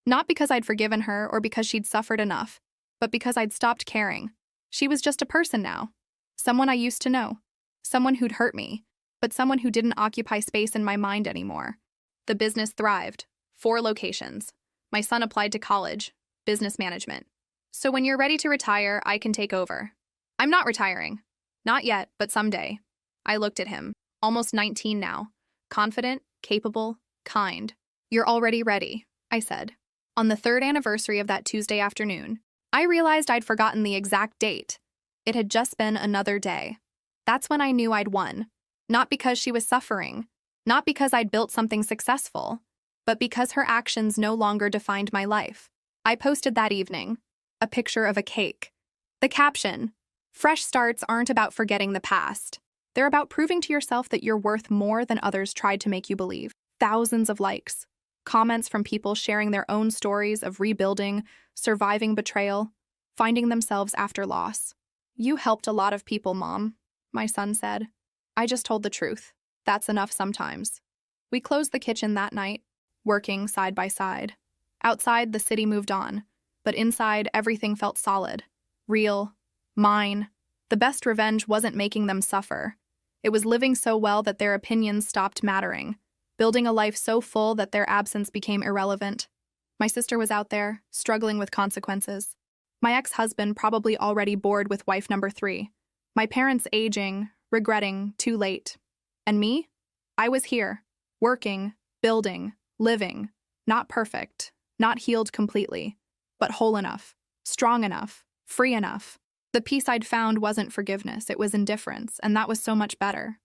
Not because I'd forgiven her or because she'd suffered enough, but because I'd stopped caring. She was just a person now. Someone I used to know. Someone who'd hurt me, but someone who didn't occupy space in my mind anymore. The business thrived. 4 locations. My son applied to college, business management. So when you're ready to retire, I can take over. I'm not retiring. Not yet, but someday. I looked at him, almost 19 now. Confident, capable, kind. You're already ready, I said. On the 3rd anniversary of that Tuesday afternoon, I realized I'd forgotten the exact date. It had just been another day. That's when I knew I'd won. Not because she was suffering, not because I'd built something successful, but because her actions no longer defined my life. I posted that evening a picture of a cake. The caption, "Fresh starts aren't about forgetting the past. They're about proving to yourself that you're worth more than others tried to make you believe." Thousands of likes. Comments from people sharing their own stories of rebuilding, surviving betrayal, finding themselves after loss. "You helped a lot of people, Mom," my son said. I just told the truth. That's enough sometimes. We closed the kitchen that night, working side by side. Outside, the city moved on, but inside, everything felt solid, real, mine. The best revenge wasn't making them suffer. It was living so well that their opinions stopped mattering, building a life so full that their absence became irrelevant. My sister was out there, struggling with consequences. My ex-husband probably already bored with wife number 3. My parents aging, regretting, too late. And me? I was here, working, building, living, not perfect, not healed completely, but whole enough, strong enough, free enough. The peace I'd found wasn't forgiveness, it was indifference, and that was so much better.